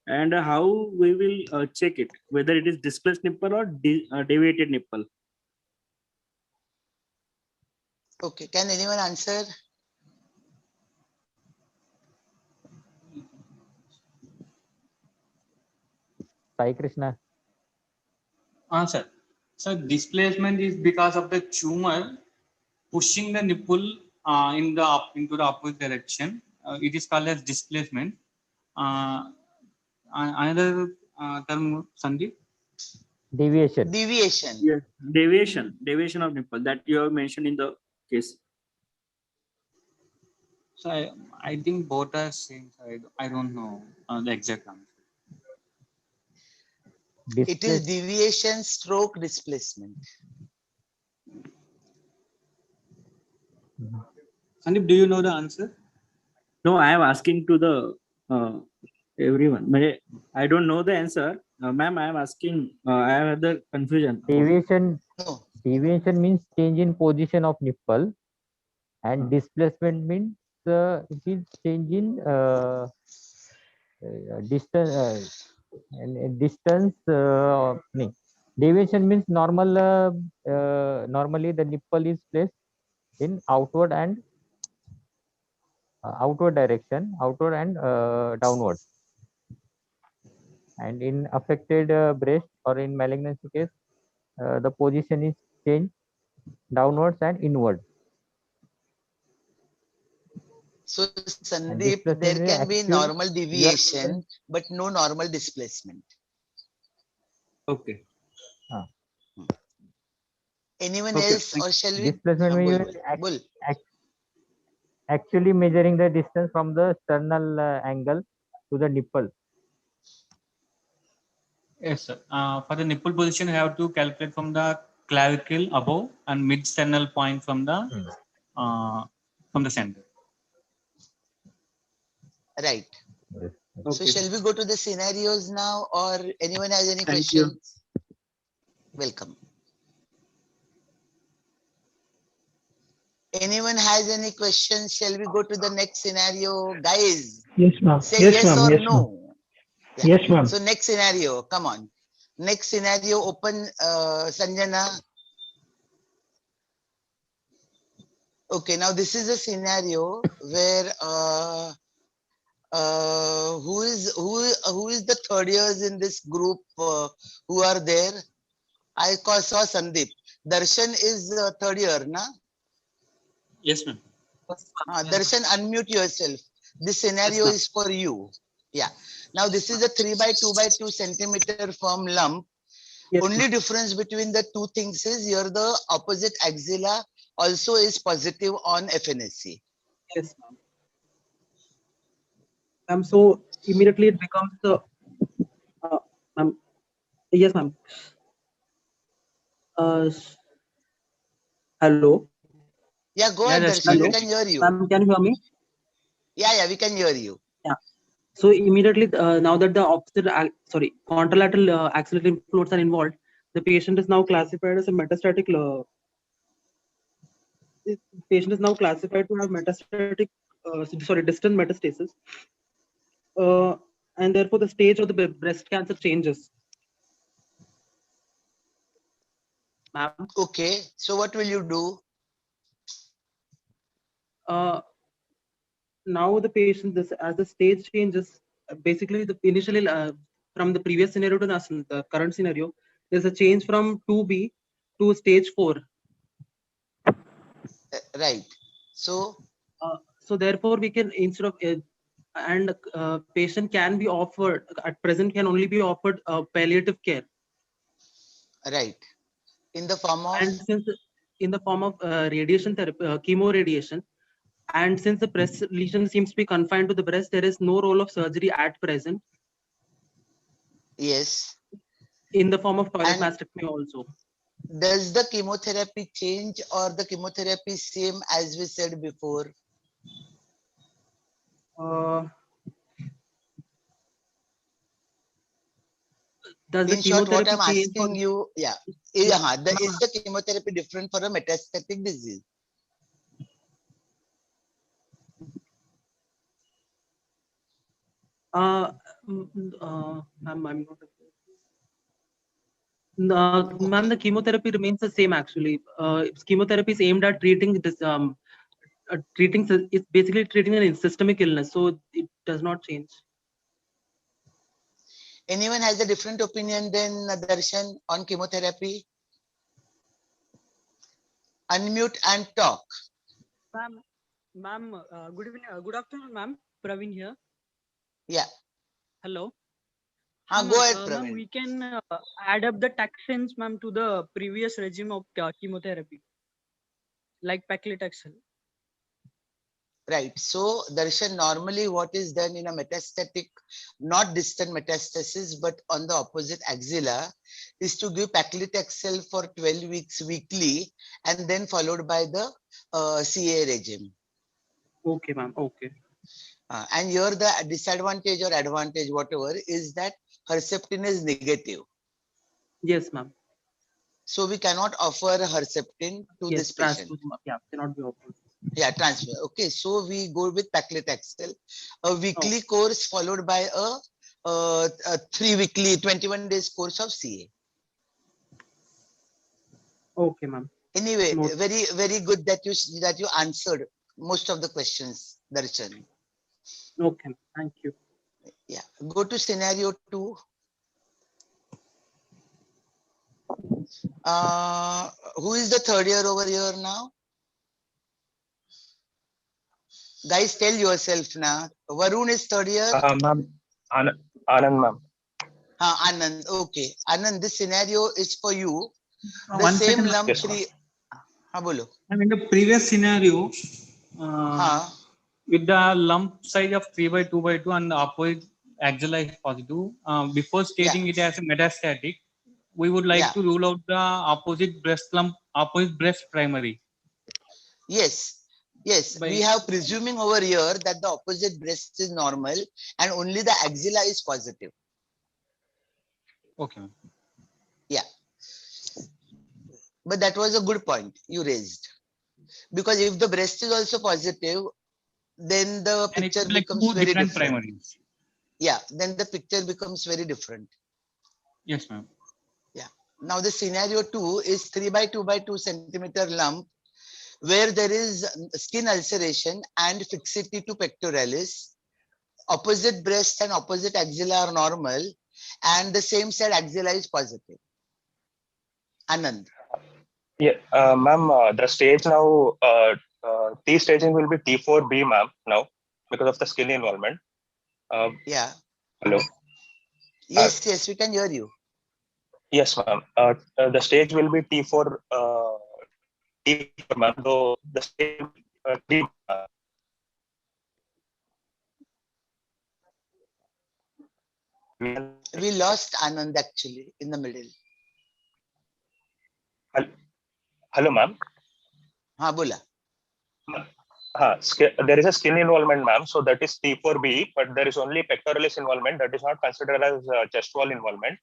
and how we will check it, whether it is displaced nipple or deviated nipple. Okay, can anyone answer? Sai Krishna. Sir. So displacement is because of the tumor pushing the nipple into the opposite direction. It is called as displacement. Another term, Sandeep? Deviation. Deviation. Yes, deviation of nipple that you have mentioned in the case. So I think both are same. I don't know the exact answer. It is deviation stroke displacement. Sandeep, do you know the answer? No, I am asking to the everyone. I don't know the answer, ma'am. I am asking. I have the confusion. Deviation. No. Deviation means change in position of nipple, and displacement means it is change in distance. Distance. Deviation means normal. Normally, the nipple is placed in outward and outward direction, outward and downward. And in affected breast or in malignancy case, the position is changed downwards and inward. So Sandeep, there can be normal deviation, but no normal displacement. Okay. Anyone else, or shall we? Displacement means actually measuring the distance from the sternal angle to the nipple. Yes, sir. For the nipple position, you have to calculate from the clavicle above and mid-sternal point from the center. Right. Yes. So shall we go to the scenarios now, or anyone has any Thank you. questions? Welcome. Anyone has any questions? Shall we go to the next scenario, guys? Yes, ma'am. Say Yes, yes ma'am. or Yes, ma'am. no. Yeah. Yes, ma'am. So next scenario, come on. Next scenario, open Sanjana. Okay, now this is a scenario where who is the third years in this group who are there? I saw Sandeep. Darshan is third year, na? Yes, ma'am. Darshan, unmute yourself. This scenario ma'am. is for you. Yeah. Now this is a 3 by 2 by 2 centimeter firm lump. Yes, Only difference between the two things is here the opposite axilla also is positive on FNSC. Yes, ma'am. So immediately it becomes the ma'am. Yes, ma'am. Hello. Yeah, go Yeah, ahead, that's Darshan. We hello. can hear you. Ma'am, can you hear me? Yeah, we can hear you. So immediately now that the opposite, contralateral axillary lymph nodes are involved, the patient is now classified as a metastatic. Patient is now classified to have metastatic, distant metastasis, and therefore the stage of the breast cancer changes. Ma'am, Okay, so what will you do? now the patient, as the stage changes, basically the initially from the previous scenario to the current scenario, there's a change from 2B to stage 4. Right. So So therefore we can, instead of patient can be offered, at present can only be offered palliative care, right. In the form of and since in the form of radiation therapy, chemo radiation, and since the breast lesion seems to be confined to the breast, there is no role of surgery at present, yes. in the form of toilet And mastectomy also. does the chemotherapy change or the chemotherapy same as we said before? Does the In short, what I'm chemotherapy change for, asking you, is the chemotherapy different for a metastatic disease? I'm not. Ma'am, the chemotherapy remains the same actually. Chemotherapy is aimed at treating this, it's basically treating a systemic illness, so it does not change. Anyone has a different opinion than Darshan on chemotherapy? Unmute and talk. Ma'am, good evening, good afternoon, ma'am. Praveen here. Yeah. Hello. Go ahead, Ma'am, Praveen. we can add up the taxanes, ma'am, to the previous regime of chemotherapy, like paclitaxel. Right. So, Darshan, normally what is done in a metastatic, not distant metastasis, but on the opposite axilla, is to give paclitaxel for 12 weeks weekly and then followed by the CA regime. Okay, ma'am. Okay. And here the disadvantage or advantage, whatever, is that Herceptin is negative. Yes, ma'am. So we cannot offer Herceptin to this patient. Yeah, cannot be offered. Yeah, transfer. Okay, so we go with paclitaxel, a weekly course followed by a 3 weekly 21 days course of CA. Okay, ma'am. Anyway, very good that you answered most of the questions, Darshan. Okay, thank you. Yeah, go to scenario 2. Who is the third year over here now? Guys, tell yourself now. Varun is third year. Ma'am, Anand, ma'am. Anand. Okay, Anand. This scenario is for you. The One same second. lump Yes, three. Bolo. And in the previous scenario, with the lump size of 3 by 2 by 2 and the opposite axilla is positive, before stating it as a metastatic, we would like Yeah. to rule out the opposite breast lump, opposite breast primary. Yes, yes. By- We have presuming over here that the opposite breast is normal and only the axilla is positive. Okay. But that was a good point you raised. Because if the breast is also positive, then the And it picture will be like becomes two very different different. primaries. Yeah, then the picture becomes very different. Yes, ma'am. Now the scenario 2 is 3 by 2 by 2 centimeter lump where there is skin ulceration and fixity to pectoralis. Opposite breast and opposite axilla are normal and the same side axilla is positive. Anand. Yeah, ma'am, the stage now, T staging will be T4B, ma'am, now, because of the skin involvement. Yeah. Hello. Yes, yes, we can hear you. Yes, ma'am. The stage will be T4, T4, ma'am. So the stage, T, We lost Anand actually in the middle. hello, ma'am. Ha, bola. There is a skin involvement, ma'am. So that is T4B, but there is only pectoralis involvement. That is not considered as chest wall involvement.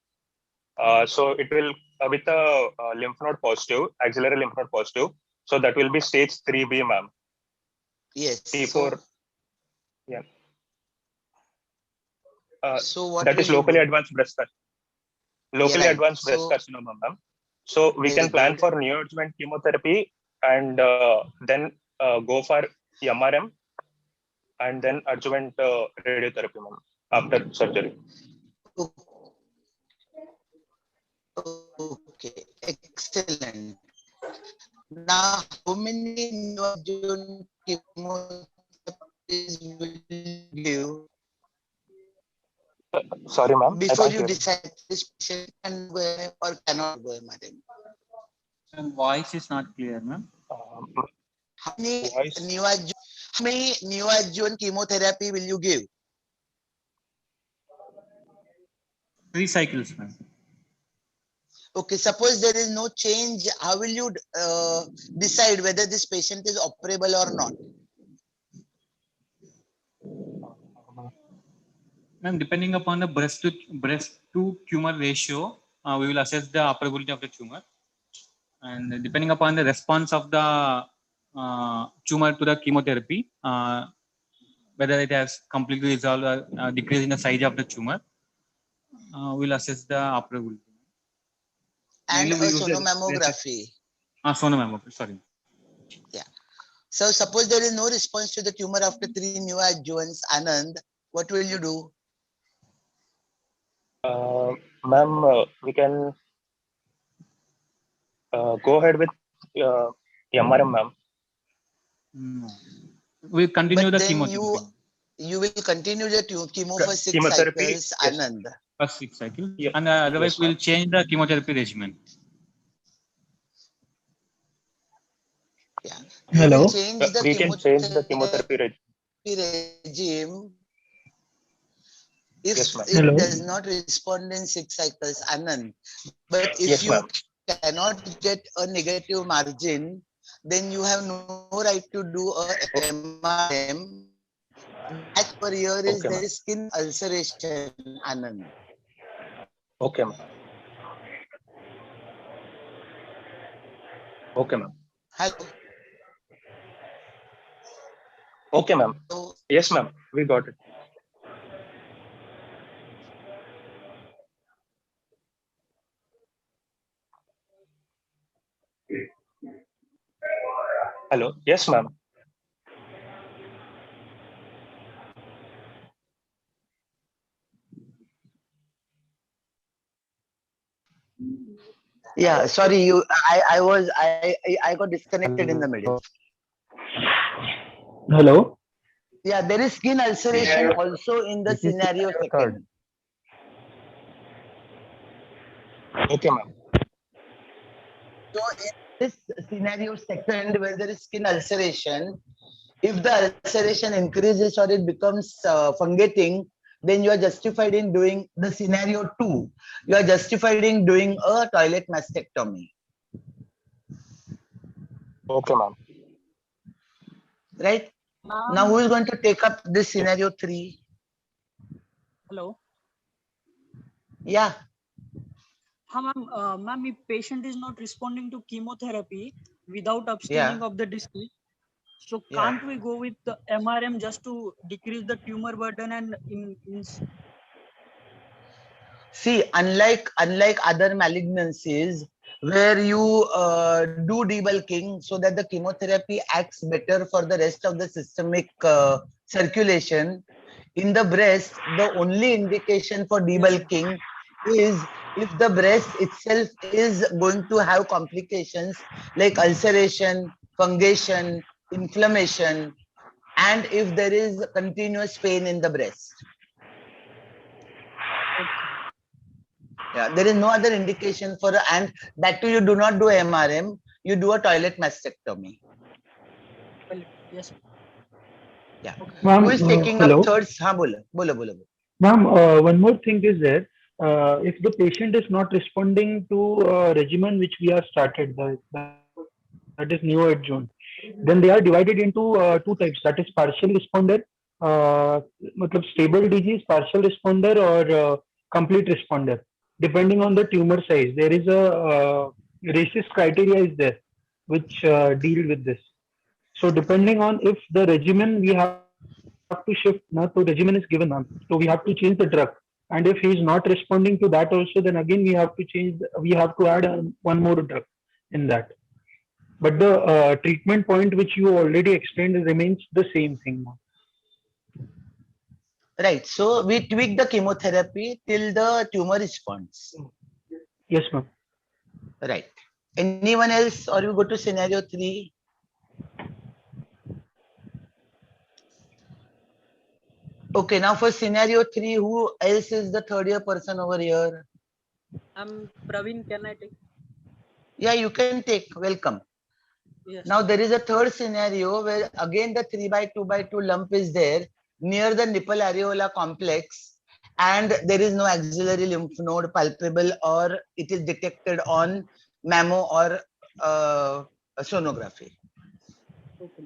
So it will with a lymph node positive, axillary lymph node positive. So that will be stage 3B, ma'am. Yes. T4. Yeah. So what That is will you locally do? advanced breast carcinoma. Locally right. advanced breast So- carcinoma, ma'am. So we Very can plan good. for neoadjuvant chemotherapy and then go for MRM and then adjuvant radiotherapy, ma'am, after surgery. Okay, excellent. Now, how many neoadjuvant chemotherapies will you give Sorry, ma'am. before you decide this patient can go or cannot go, madam? And voice is not clear, ma'am. How many Voice. neoadjuvant chemotherapy will you give? 3 cycles, ma'am. Okay, suppose there is no change, how will you decide whether this patient is operable or not? Ma'am, depending upon the breast to tumor ratio, we will assess the operability of the tumor. And depending upon the response of the tumor to the chemotherapy, whether it has completely resolved or decreased in the size of the tumor, we'll assess the operability. And Mainly we use the sonomammography. Sonomammography, sorry. So suppose there is no response to the tumor after 3 neoadjuvants, Anand, what will you do? Ma'am, we can go ahead with MRM, ma'am. No. We'll continue But the then chemotherapy. you will continue the chemo for 6 Chemotherapy, cycles, yes. Anand. First 6 cycles. Yeah. And otherwise Yes, we'll ma'am. change the chemotherapy regimen. Yeah. Hello? You will change the We can change the chemotherapy regime. regime if Yes, ma'am. it Hello? does not respond in 6 cycles, Anand. But if Yes, you ma'am. cannot get a negative margin, then you have no right to do a MRM. That per year is Okay, there ma'am. is skin ulceration, Anand. Okay, ma'am. Okay, ma'am. Hello. Okay, ma'am. So, Yes, ma'am. We got it. Hello. Yes, ma'am. yeah, sorry, I got disconnected in the middle. Hello? Yeah, there is skin ulceration also in the This is scenario third. second. Okay, ma'am. So in this scenario second, where there is skin ulceration, if the ulceration increases or it becomes fungating, then you are justified in doing the scenario 2. You are justified in doing a toilet mastectomy. Okay, ma'am. Right? Now, who is going to take up this scenario 3? Hello. Yeah. Ma'am, if patient is not responding to chemotherapy without abstaining of the disease, so can't we go with the MRM just to decrease the tumor burden and See, unlike other malignancies where you do debulking so that the chemotherapy acts better for the rest of the systemic circulation, in the breast, the only indication for debulking is if the breast itself is going to have complications like ulceration, fungation, inflammation, and if there is continuous pain in the breast. Yeah, there is no other indication for, and that too you do not do MRM, you do a toilet mastectomy. Yes. Yeah. Ma'am, Who is taking hello? up third? Haan, bolo. Ma'am, one more thing is there. If the patient is not responding to a regimen which we have started, that is neoadjuvant, then they are divided into 2 types. That is partial responder, matlab stable disease, partial responder, or complete responder. Depending on the tumor size, there is a RECIST criteria is there which deal with this. So depending on if the regimen we have to shift, so regimen is given, so we have to change the drug. And if he is not responding to that also, then again we have to change. We have to add one more drug in that. But the treatment point which you already explained remains the same thing now. Right. So we tweak the chemotherapy till the tumor responds. Yes, ma'am. Right. Anyone else, or we go to scenario 3? Okay, now for scenario 3, who else is the third year person over here? Praveen, can I take? Yeah, you can take. Welcome. Yes. Now there is a third scenario where again the 3x2x2 lump is there near the nipple areola complex, and there is no axillary lymph node palpable, or it is detected on mammo or sonography. Okay.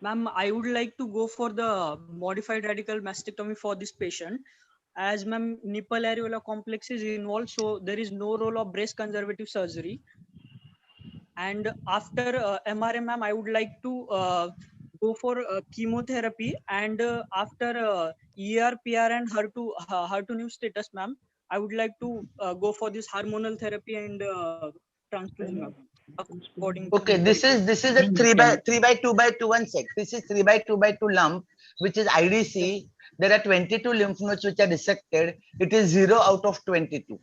Ma'am, I would like to go for the modified radical mastectomy for this patient, as ma'am nipple areola complex is involved, so there is no role of breast conservative surgery. And after MRM, ma'am, I would like to go for chemotherapy, and after ER, PR, and HER2 new status, ma'am, I would like to go for this hormonal therapy and transfusion. According to Okay, this is a 3x2x2 1 sec. This is 3x2x2 lump, which is IDC. There are 22 lymph nodes which are dissected. It is 0 out of 22.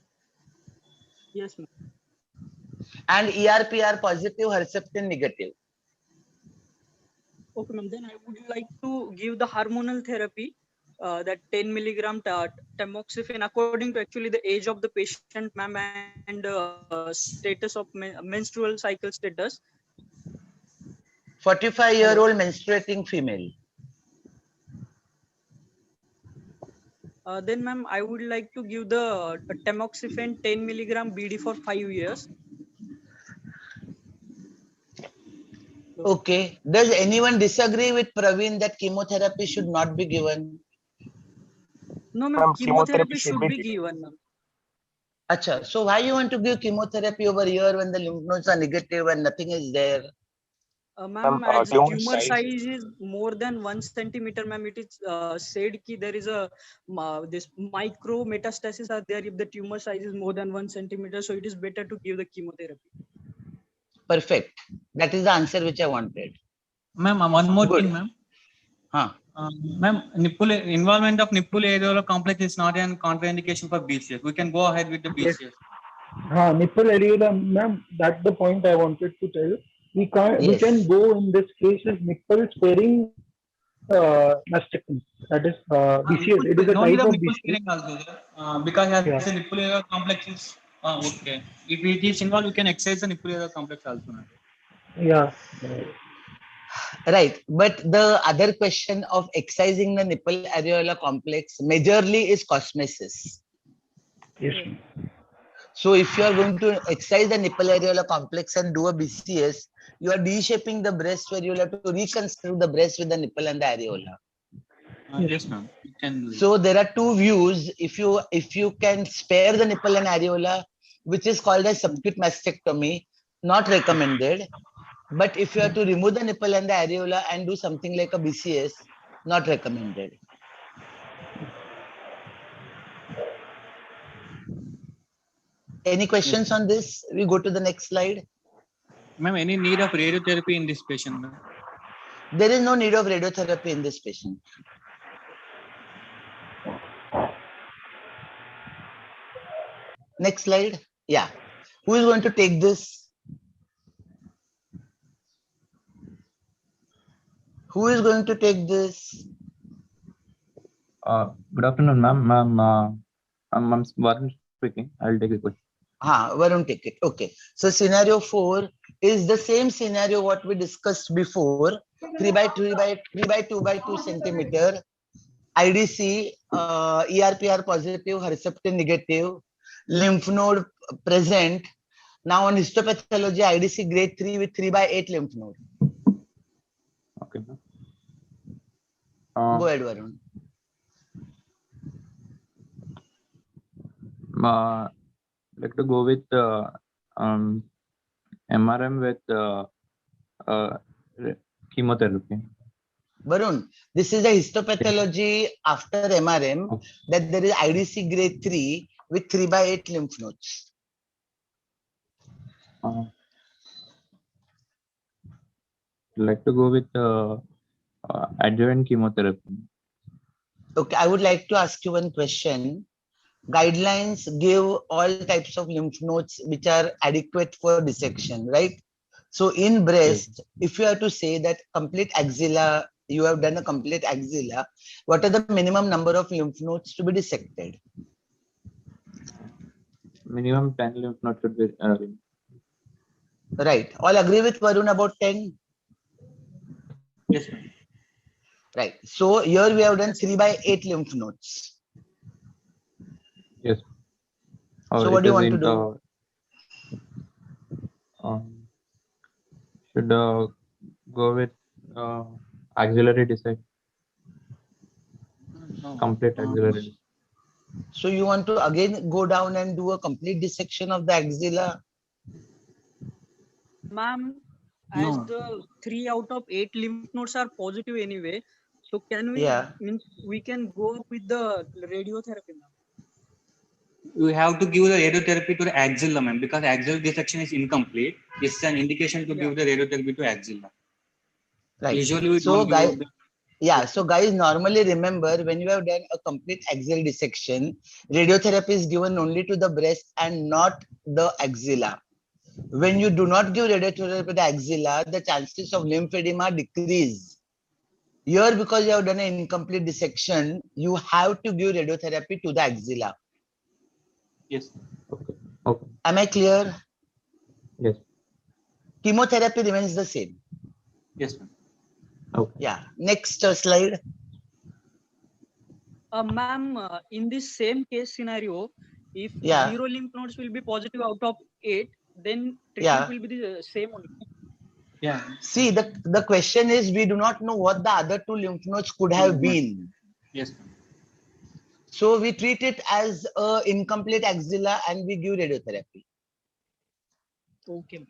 Yes, ma'am. And ERPR positive, Herceptin negative. Okay, ma'am. Then I would like to give the hormonal therapy, that 10 milligram tamoxifen, according to actually the age of the patient, ma'am, and status of menstrual cycle status. 45-year-old menstruating female. Then, ma'am, I would like to give the tamoxifen 10 milligram BD for 5 years. Okay. Does anyone disagree with Praveen that chemotherapy should not be given? No, ma'am. Chemotherapy should be given, ma'am. Acha. So why you want to give chemotherapy over here when the lymph nodes are negative and nothing is there? Ma'am, as tumor size is more than 1 centimeter, ma'am, it is said that there is a this micro metastasis are there if the tumor size is more than 1 centimeter. So it is better to give the chemotherapy. Perfect. That is the answer which I wanted. Ma'am, one more thing, ma'am. Ma'am, involvement of nipple areola complex is not an contraindication for BCS. We can go ahead with the BCS. Nipple areola, ma'am, that's the point I wanted to tell. We can go in this case is nipple sparing mastectomy. That is BCS. It is a type of BCS. Also, because as a nipple areola complex is okay. If it is involved, we can excise the nipple areola complex also. Yeah. Right. But the other question of excising the nipple areola complex majorly is cosmesis. Yes. So if you are going to excise the nipple areola complex and do a BCS, you are de-shaping the breast where you will have to reconstruct the breast with the nipple and the areola. Yes, ma'am. You can do it. So there are two views. If you can spare the nipple and areola, which is called as subacute mastectomy, not recommended. But if you have to remove the nipple and the areola and do something like a BCS, not recommended. Any questions on this? We go to the next slide. Ma'am, any need of radiotherapy in this patient, ma'am? There is no need of radiotherapy in this patient. Next slide. Yeah. Who is going to take this? Who is going to take this? Good afternoon, ma'am. I'm Varun speaking. I'll take the question. Varun, take it. Okay. So scenario 4 is the same scenario what we discussed before. 3 by 2 by 2 centimeter. IDC, ERPR positive, Herceptin negative, lymph node present. Now on histopathology, IDC grade 3 with 3 by 8 lymph node. Okay. Go ahead, Varun. Like to go with MRM with chemotherapy. Varun, this is a histopathology after MRM that there is IDC grade 3 with 3 by 8 lymph nodes. Like to go with adjuvant chemotherapy. Okay, I would like to ask you one question. Guidelines give all types of lymph nodes which are adequate for dissection, right? So in breast, if you have to say that complete axilla, you have done a complete axilla, what are the minimum number of lymph nodes to be dissected? Minimum 10 lymph nodes should be. Right. All agree with Varun about 10? Yes, ma'am. Right. So here we have done 3 by 8 lymph nodes. Yes. So what do you want to do? Should go with axillary dissection. Complete axillary. So you want to again go down and do a complete dissection of the axilla? Ma'am, as the 3 out of 8 lymph nodes are positive anyway, so can we means we can go with the radiotherapy, ma'am? We have to give the radiotherapy to the axilla, ma'am, because axillary dissection is incomplete. It's an indication to give the radiotherapy to axilla. Right. Usually we so don't guys, give so guys, normally remember when you have done a complete axial dissection, radiotherapy is given only to the breast and not the axilla. When you do not give radiotherapy to the axilla, the chances of lymphedema decrease. Here, because you have done an incomplete dissection, you have to give radiotherapy to the axilla. Yes. Okay. Am I clear? Yes. Chemotherapy remains the same. Yes, ma'am. Okay. Yeah. Next slide. Ma'am, in this same case scenario, if 0 lymph nodes will be positive out of 8, then treatment will be the same only. Yeah. See, the question is, we do not know what the other 2 lymph nodes could have been. Yes. So we treat it as a incomplete axilla and we give radiotherapy. Okay.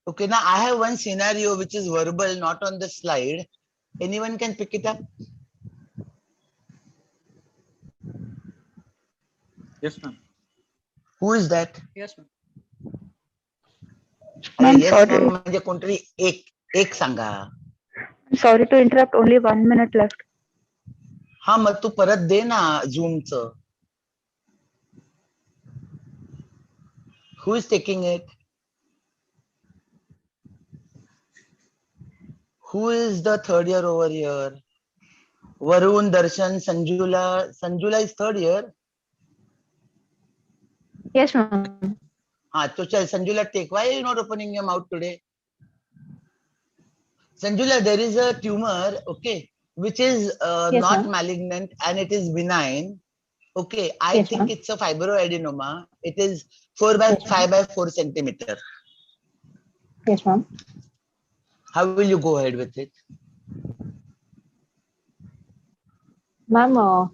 Okay, now I have one scenario which is verbal, not on the slide. Anyone can pick it up? Yes, ma'am. Who is that? Yes, ma'am. Yes, ma'am. म्हणजे कोणतरी एक सांगा. Sorry to interrupt, only 1 minute left. हा मग तू परत दे ना Zoomचं. Who is taking it? Who is the third year over here? Varun, Darshan, Sanjula. Sanjula is third year. Yes, ma'am. So chal, Sanjula, take. Why are you not opening your mouth today? Sanjula, there is a tumor, okay, which is Yes, not ma'am. malignant and it is benign. Okay, I Yes, think ma'am. it's a fibroadenoma. It is 4 by Yes, ma'am. 5 by 4 centimeter. Yes, ma'am. How will you go ahead with it? Ma'am,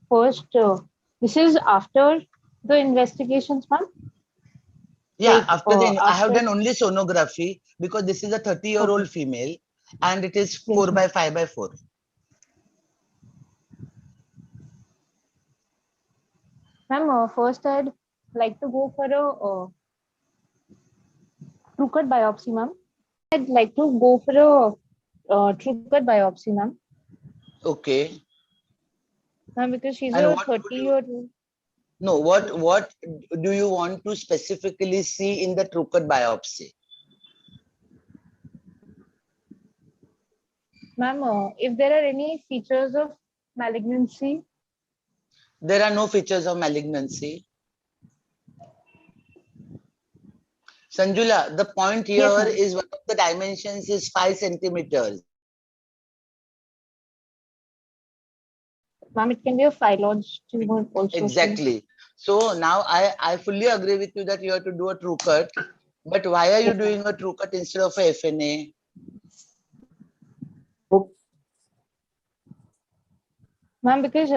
first, this is after the investigations, ma'am. Yeah, Like, after I have after. done only sonography because this is a 30-year-old Okay. female and it is Yes, 4 ma'am. by 5 by 4. Ma'am, first I'd like to go for a true cut biopsy, ma'am. I'd like to go for a true cut biopsy, ma'am. Okay. Ma'am, because she's And a what would 30-year-old. no, what do you want to specifically see in the true cut biopsy? Ma'am, if there are any features of malignancy. There are no features of malignancy. Sanjula, the point Yes, here ma'am. is one of the dimensions is 5 centimeters. Ma'am, it can be a phyllodes tumor also. Exactly. So now I fully agree with you that you have to do a true cut. But why are you Yes, ma'am. doing a true cut instead of a FNA? Ma'am, because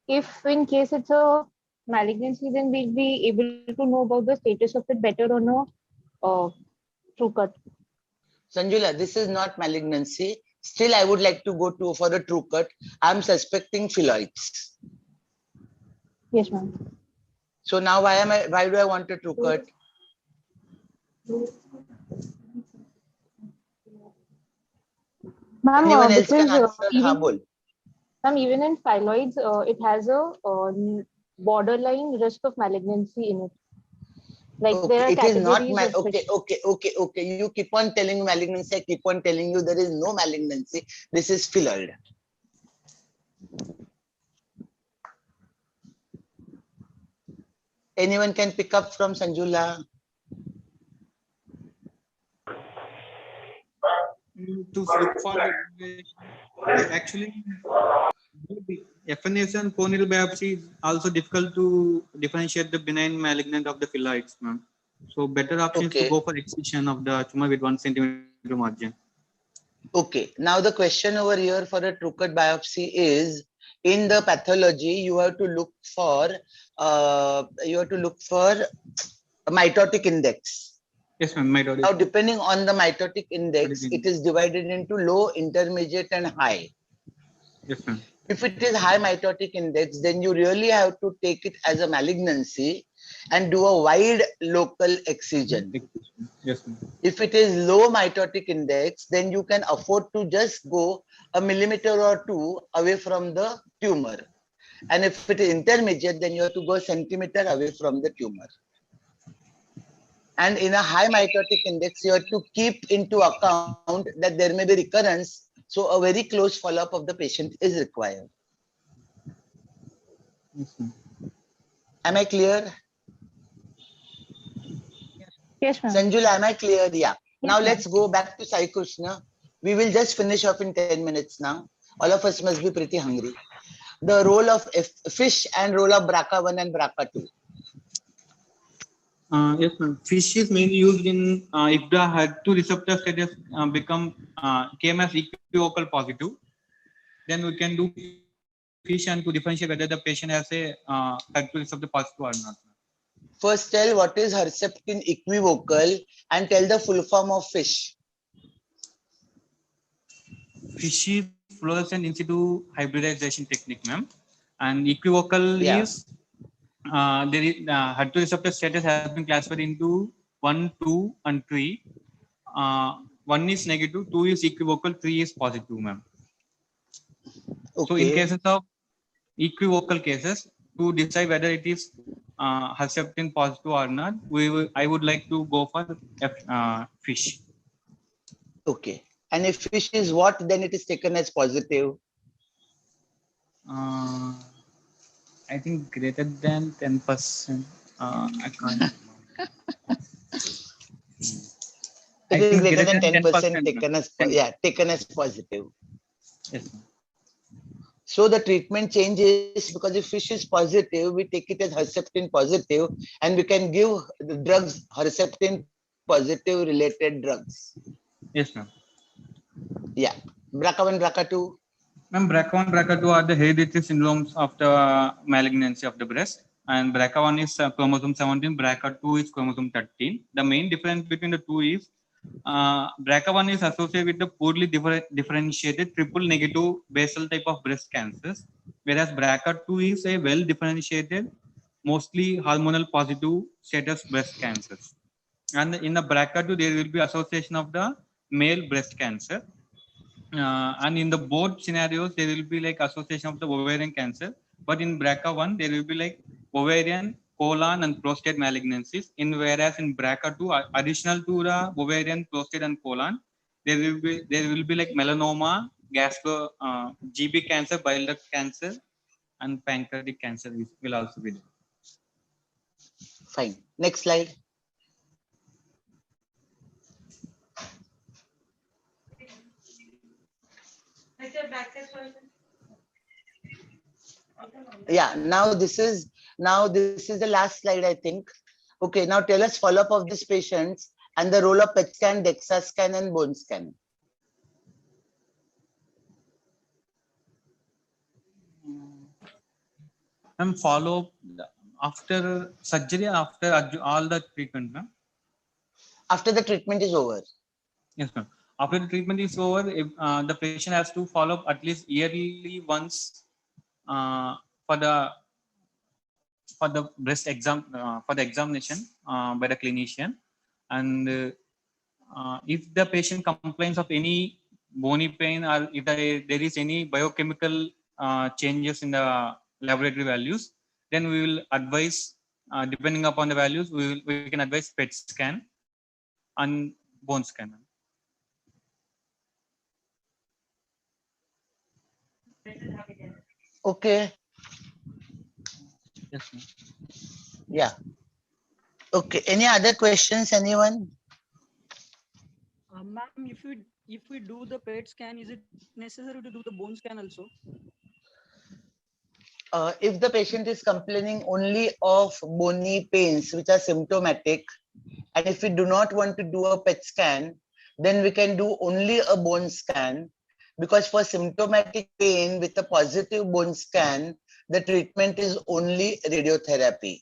if in case it's a malignancy, then we'll be able to know about the status of it better on a true cut. Sanjula, this is not malignancy. Still, I would like to go to for a true cut. I'm suspecting phylloids. Yes, ma'am. So now why do I want a true cut? Ma'am, Anyone else can because answer? Haan, bol. ma'am, even in phylloids, it has a borderline risk of malignancy in it. Like there are Okay, it is not categories of okay, fish. okay. You keep on telling me malignancy. I keep on telling you there is no malignancy. This is phylloid. Anyone can pick up from Sanjula? To look for the actually FNAs and core needle biopsy is also difficult to differentiate the benign malignant of the phylloids, ma'am. So better option is to Okay. go for excision of the tumor with 1 centimeter margin. Okay. Now the question over here for a true cut biopsy is in the pathology you have to look for mitotic index. Yes, ma'am. Now depending on the mitotic index, it is divided into low, intermediate, and high. Yes, ma'am. If it is high mitotic index, then you really have to take it as a malignancy and do a wide local excision. Yes, ma'am. If it is low mitotic index, then you can afford to just go a millimeter or two away from the tumor. And if it is intermediate, then you have to go a centimeter away from the tumor. And in a high mitotic index, you have to keep into account that there may be recurrence. So a very close follow-up of the patient is required. Yes, ma'am. Am I clear? Yes, ma'am. Sanjula, am I clear? Yeah. Now ma'am. let's go back to Sai Krishna. We will just finish off in 10 minutes now. All of us must be pretty hungry. The role of fish and role of BRCA1 and BRCA2. Yes, ma'am. Fish is mainly used in if the HER2 receptor status came as equivocal positive, then we can do fish and to differentiate whether the patient has a HER2 receptor positive or not. First, tell what is Herceptin equivocal and tell the full form of fish. Fish is fluorescent in situ hybridization technique, ma'am. And equivocal is there is HER2 receptor status has been classified into 1, 2, and 3. 1 is negative, 2 is equivocal, 3 is positive, ma'am. Okay. So in cases of equivocal cases, to decide whether it is Herceptin positive or not, I would like to go for fish. Okay. And if fish is what, then it is taken as positive. I think greater than 10%. I can't. It I is think greater greater than than 10% 10%. taken as, 10. yeah, taken as positive. Yes, ma'am. So the treatment changes because if fish is positive, we take it as Herceptin positive and we can give the drugs, Herceptin positive related drugs. Yes, ma'am. Yeah. BRCA1, BRCA2. Ma'am, BRCA1, BRCA2 are the hereditary syndromes of the malignancy of the breast. And BRCA1 is chromosome 17, BRCA2 is chromosome 13. The main difference between the two is BRCA1 is associated with the poorly differentiated triple negative basal type of breast cancers, whereas BRCA2 is a well differentiated, mostly hormonal positive status breast cancers. And in the BRCA2, there will be association of the male breast cancer. And in the both scenarios, there will be like association of the ovarian cancer. But in BRCA1, there will be like ovarian, colon, and prostate malignancies. Whereas in BRCA2, additional to the ovarian, prostate, and colon, there will be like melanoma, GB cancer, bile duct cancer, and pancreatic cancer will also be there. Fine. Next slide. Yeah, now this is the last slide, I think. Okay, now tell us follow-up of these patients and the role of PET scan, DEXA scan, and bone scan. And follow after surgery, after all the treatment, ma'am. After the treatment is over. Yes, ma'am. After the treatment is over, if, the patient has to follow up at least yearly once for the breast exam for the examination by the clinician. And if the patient complains of any bony pain or if there is any biochemical changes in the laboratory values, then we will advise, depending upon the values, we can advise PET scan and bone scan. Okay. Yes, ma'am. Yeah. Okay. Any other questions, anyone? Ma'am, if we do the PET scan, is it necessary to do the bone scan also? If the patient is complaining only of bony pains which are symptomatic, and if we do not want to do a PET scan, then we can do only a bone scan, because for symptomatic pain with a positive bone scan, the treatment is only radiotherapy.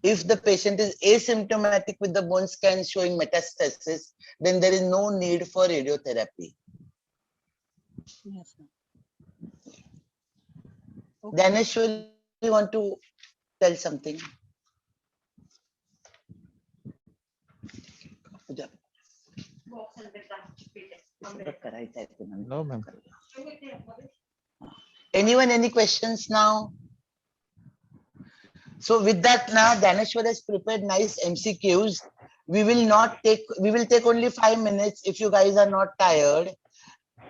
If the patient is asymptomatic with the bone scan showing metastasis, then there is no need for radiotherapy. Yes, ma'am. Daneshwar, you want to tell something? No, ma'am. Anyone, any questions now? So with that, now Daneshwar has prepared nice MCQs. We will take only 5 minutes if you guys are not tired.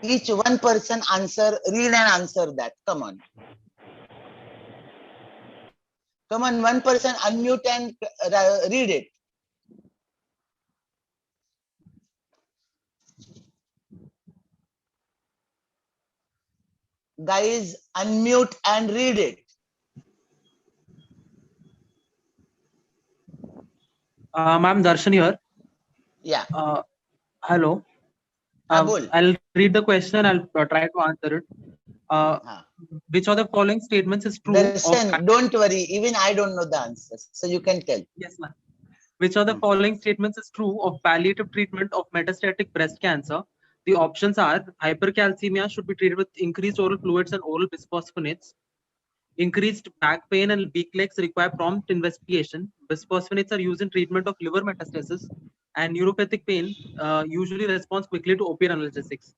Each one person read and answer that. Come on. Come on, one person unmute and read it. Guys, unmute and read it. Ma'am, Darshan here. Yeah. Hello. I'll read the question. I'll try to answer it. Which of the following statements is true? Darshan, don't worry. Even I don't know the answers, so you can tell. Yes, ma'am. Which of the following statements is true of palliative treatment of metastatic breast cancer? The options are: hypercalcemia should be treated with increased oral fluids and oral bisphosphonates. Increased back pain and weak legs require prompt investigation. Bisphosphonates are used in treatment of liver metastasis, and neuropathic pain usually responds quickly to opioid analgesics.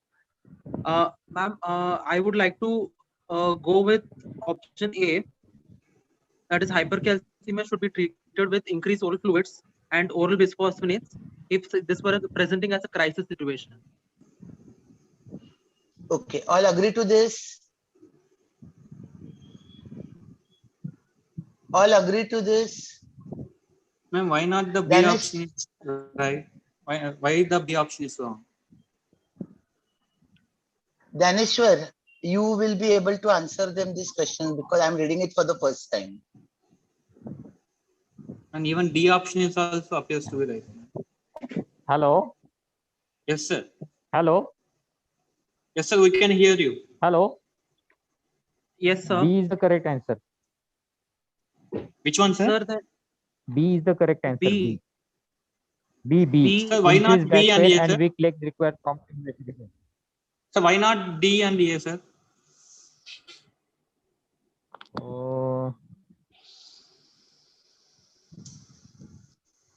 Ma'am, I would like to go with option A. That is, hypercalcemia should be treated with increased oral fluids and oral bisphosphonates if this were presenting as a crisis situation. Okay, all agree to this? All agree to this? Ma'am, why not the B option? Right. Why the B option is wrong? Daneshwar, you will be able to answer them this question because I'm reading it for the first time. And even D option is also appears to be right. Hello. Yes, sir. Hello. Yes, sir. We can hear you. Hello. Yes, sir. B is the correct answer. Which one, sir? Sir, that B is the correct answer. B. B. B. Sir, why not Increased B back and pain A, and sir? weak legs require prompt investigation. So why not D and A, sir? Oh,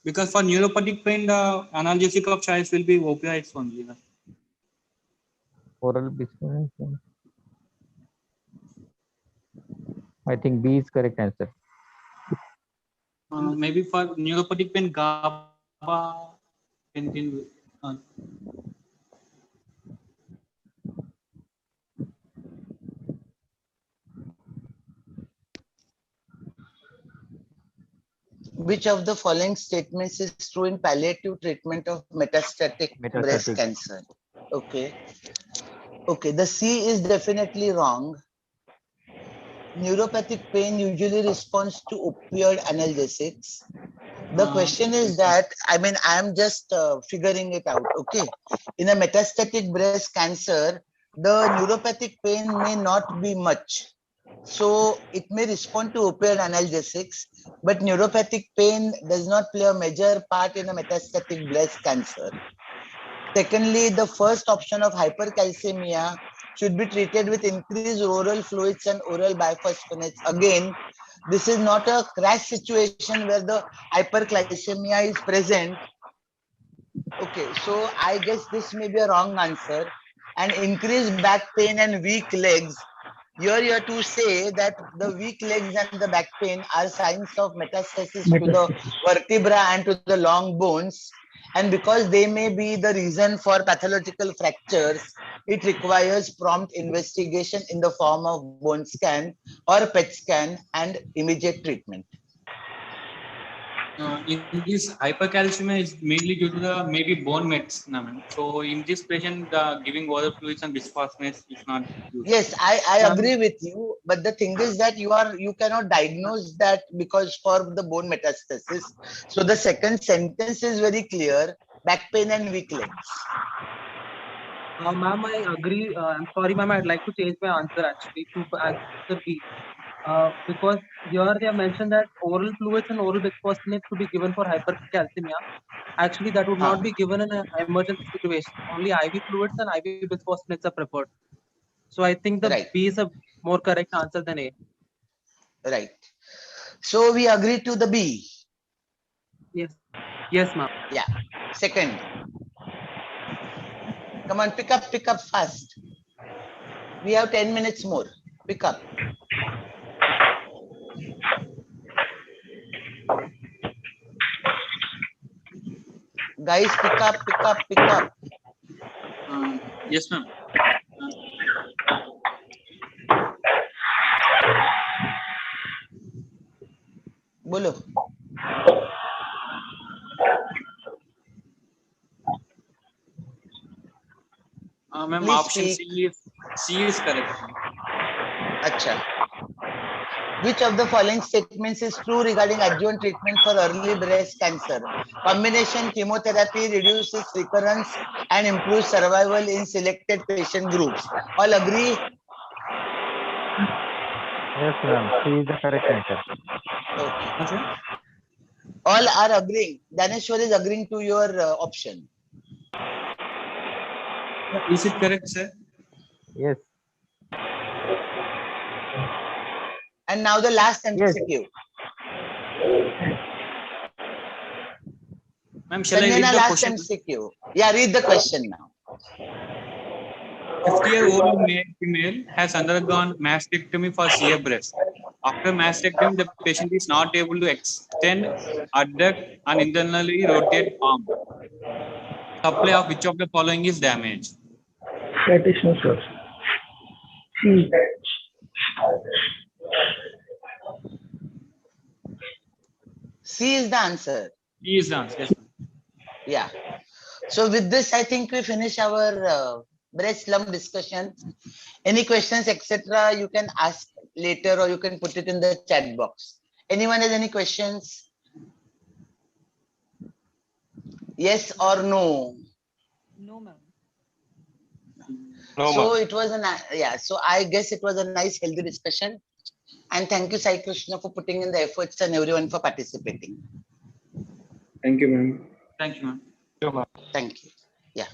Because for neuropathic pain, the analgesic of choice will be opioids only. oral bisphenic. I think B is correct answer. Maybe for neuropathic pain, GABA, pentin, Which of the following statements is true in palliative treatment of metastatic breast Metastatic. cancer? Okay. Okay, the C is definitely wrong. Neuropathic pain usually responds to opioid analgesics. The question is that, I mean, I am just figuring it out. Okay. In a metastatic breast cancer, the neuropathic pain may not be much. So it may respond to opioid analgesics, but neuropathic pain does not play a major part in a metastatic breast cancer. Secondly, the first option of hypercalcemia should be treated with increased oral fluids and oral biphosphonates. Again, this is not a crash situation where the hyperglycemia is present. Okay, so I guess this may be a wrong answer. And increased back pain and weak legs. Here you have to say that the weak legs and the back pain are signs of metastasis to the vertebra and to the long bones. And because they may be the reason for pathological fractures, it requires prompt investigation in the form of bone scan or PET scan and immediate treatment. in this hypercalcemia is mainly due to the maybe bone mets. So in this patient, giving oral fluids and bisphosphonates is not used. Yes, I agree with you, but the thing is that you cannot diagnose that because for the bone metastasis. So the second sentence is very clear: back pain and weak legs. Ma'am, I agree. I'm sorry, ma'am. I'd like to change my answer actually to answer B. Because here they have mentioned that oral fluids and oral bisphosphonates to be given for hypercalcemia. Actually, that would not be given in an emergency situation. Only IV fluids and IV bisphosphonates are preferred. So I think the Right. B is a more correct answer than A. Right. So we agree to the B. Yes. Yes, ma'am. Yeah. Second. Come on, pick up fast. We have 10 minutes more. Pick up. Guys, pick up. Yes, ma'am. Bolo. Ma'am, Please option C is correct. Acha. Which of the following statements is true regarding adjuvant treatment for early breast cancer? Combination chemotherapy reduces recurrence and improves survival in selected patient groups. All agree? Yes, ma'am. C is the correct answer. Okay. All are agreeing. Daneshwar is agreeing to your option. Is it correct, sir? Yes. And now the last MCQ. Ma'am, shall I read Sanjana, the last question? MCQ. Yeah, read the question now. 50-year-old female has undergone mastectomy for CA breast. After mastectomy, the patient is not able to extend, adduct, and internally rotate arm. Supply of which of the following is damaged? That is no source. C. C is the answer. C is the answer. Yes, Yeah. So with this, I think we finish our breast lump discussion. Any questions, etc., you can ask later or you can put it in the chat box. Anyone has any questions? Yes or no? No, ma'am. No, So ma'am. it was so I guess it was a nice, healthy discussion. And thank you, Sai Krishna, for putting in the efforts and everyone for participating. Thank you, ma'am. Thank you, ma'am. Thank you, ma'am. Thank you. Yeah.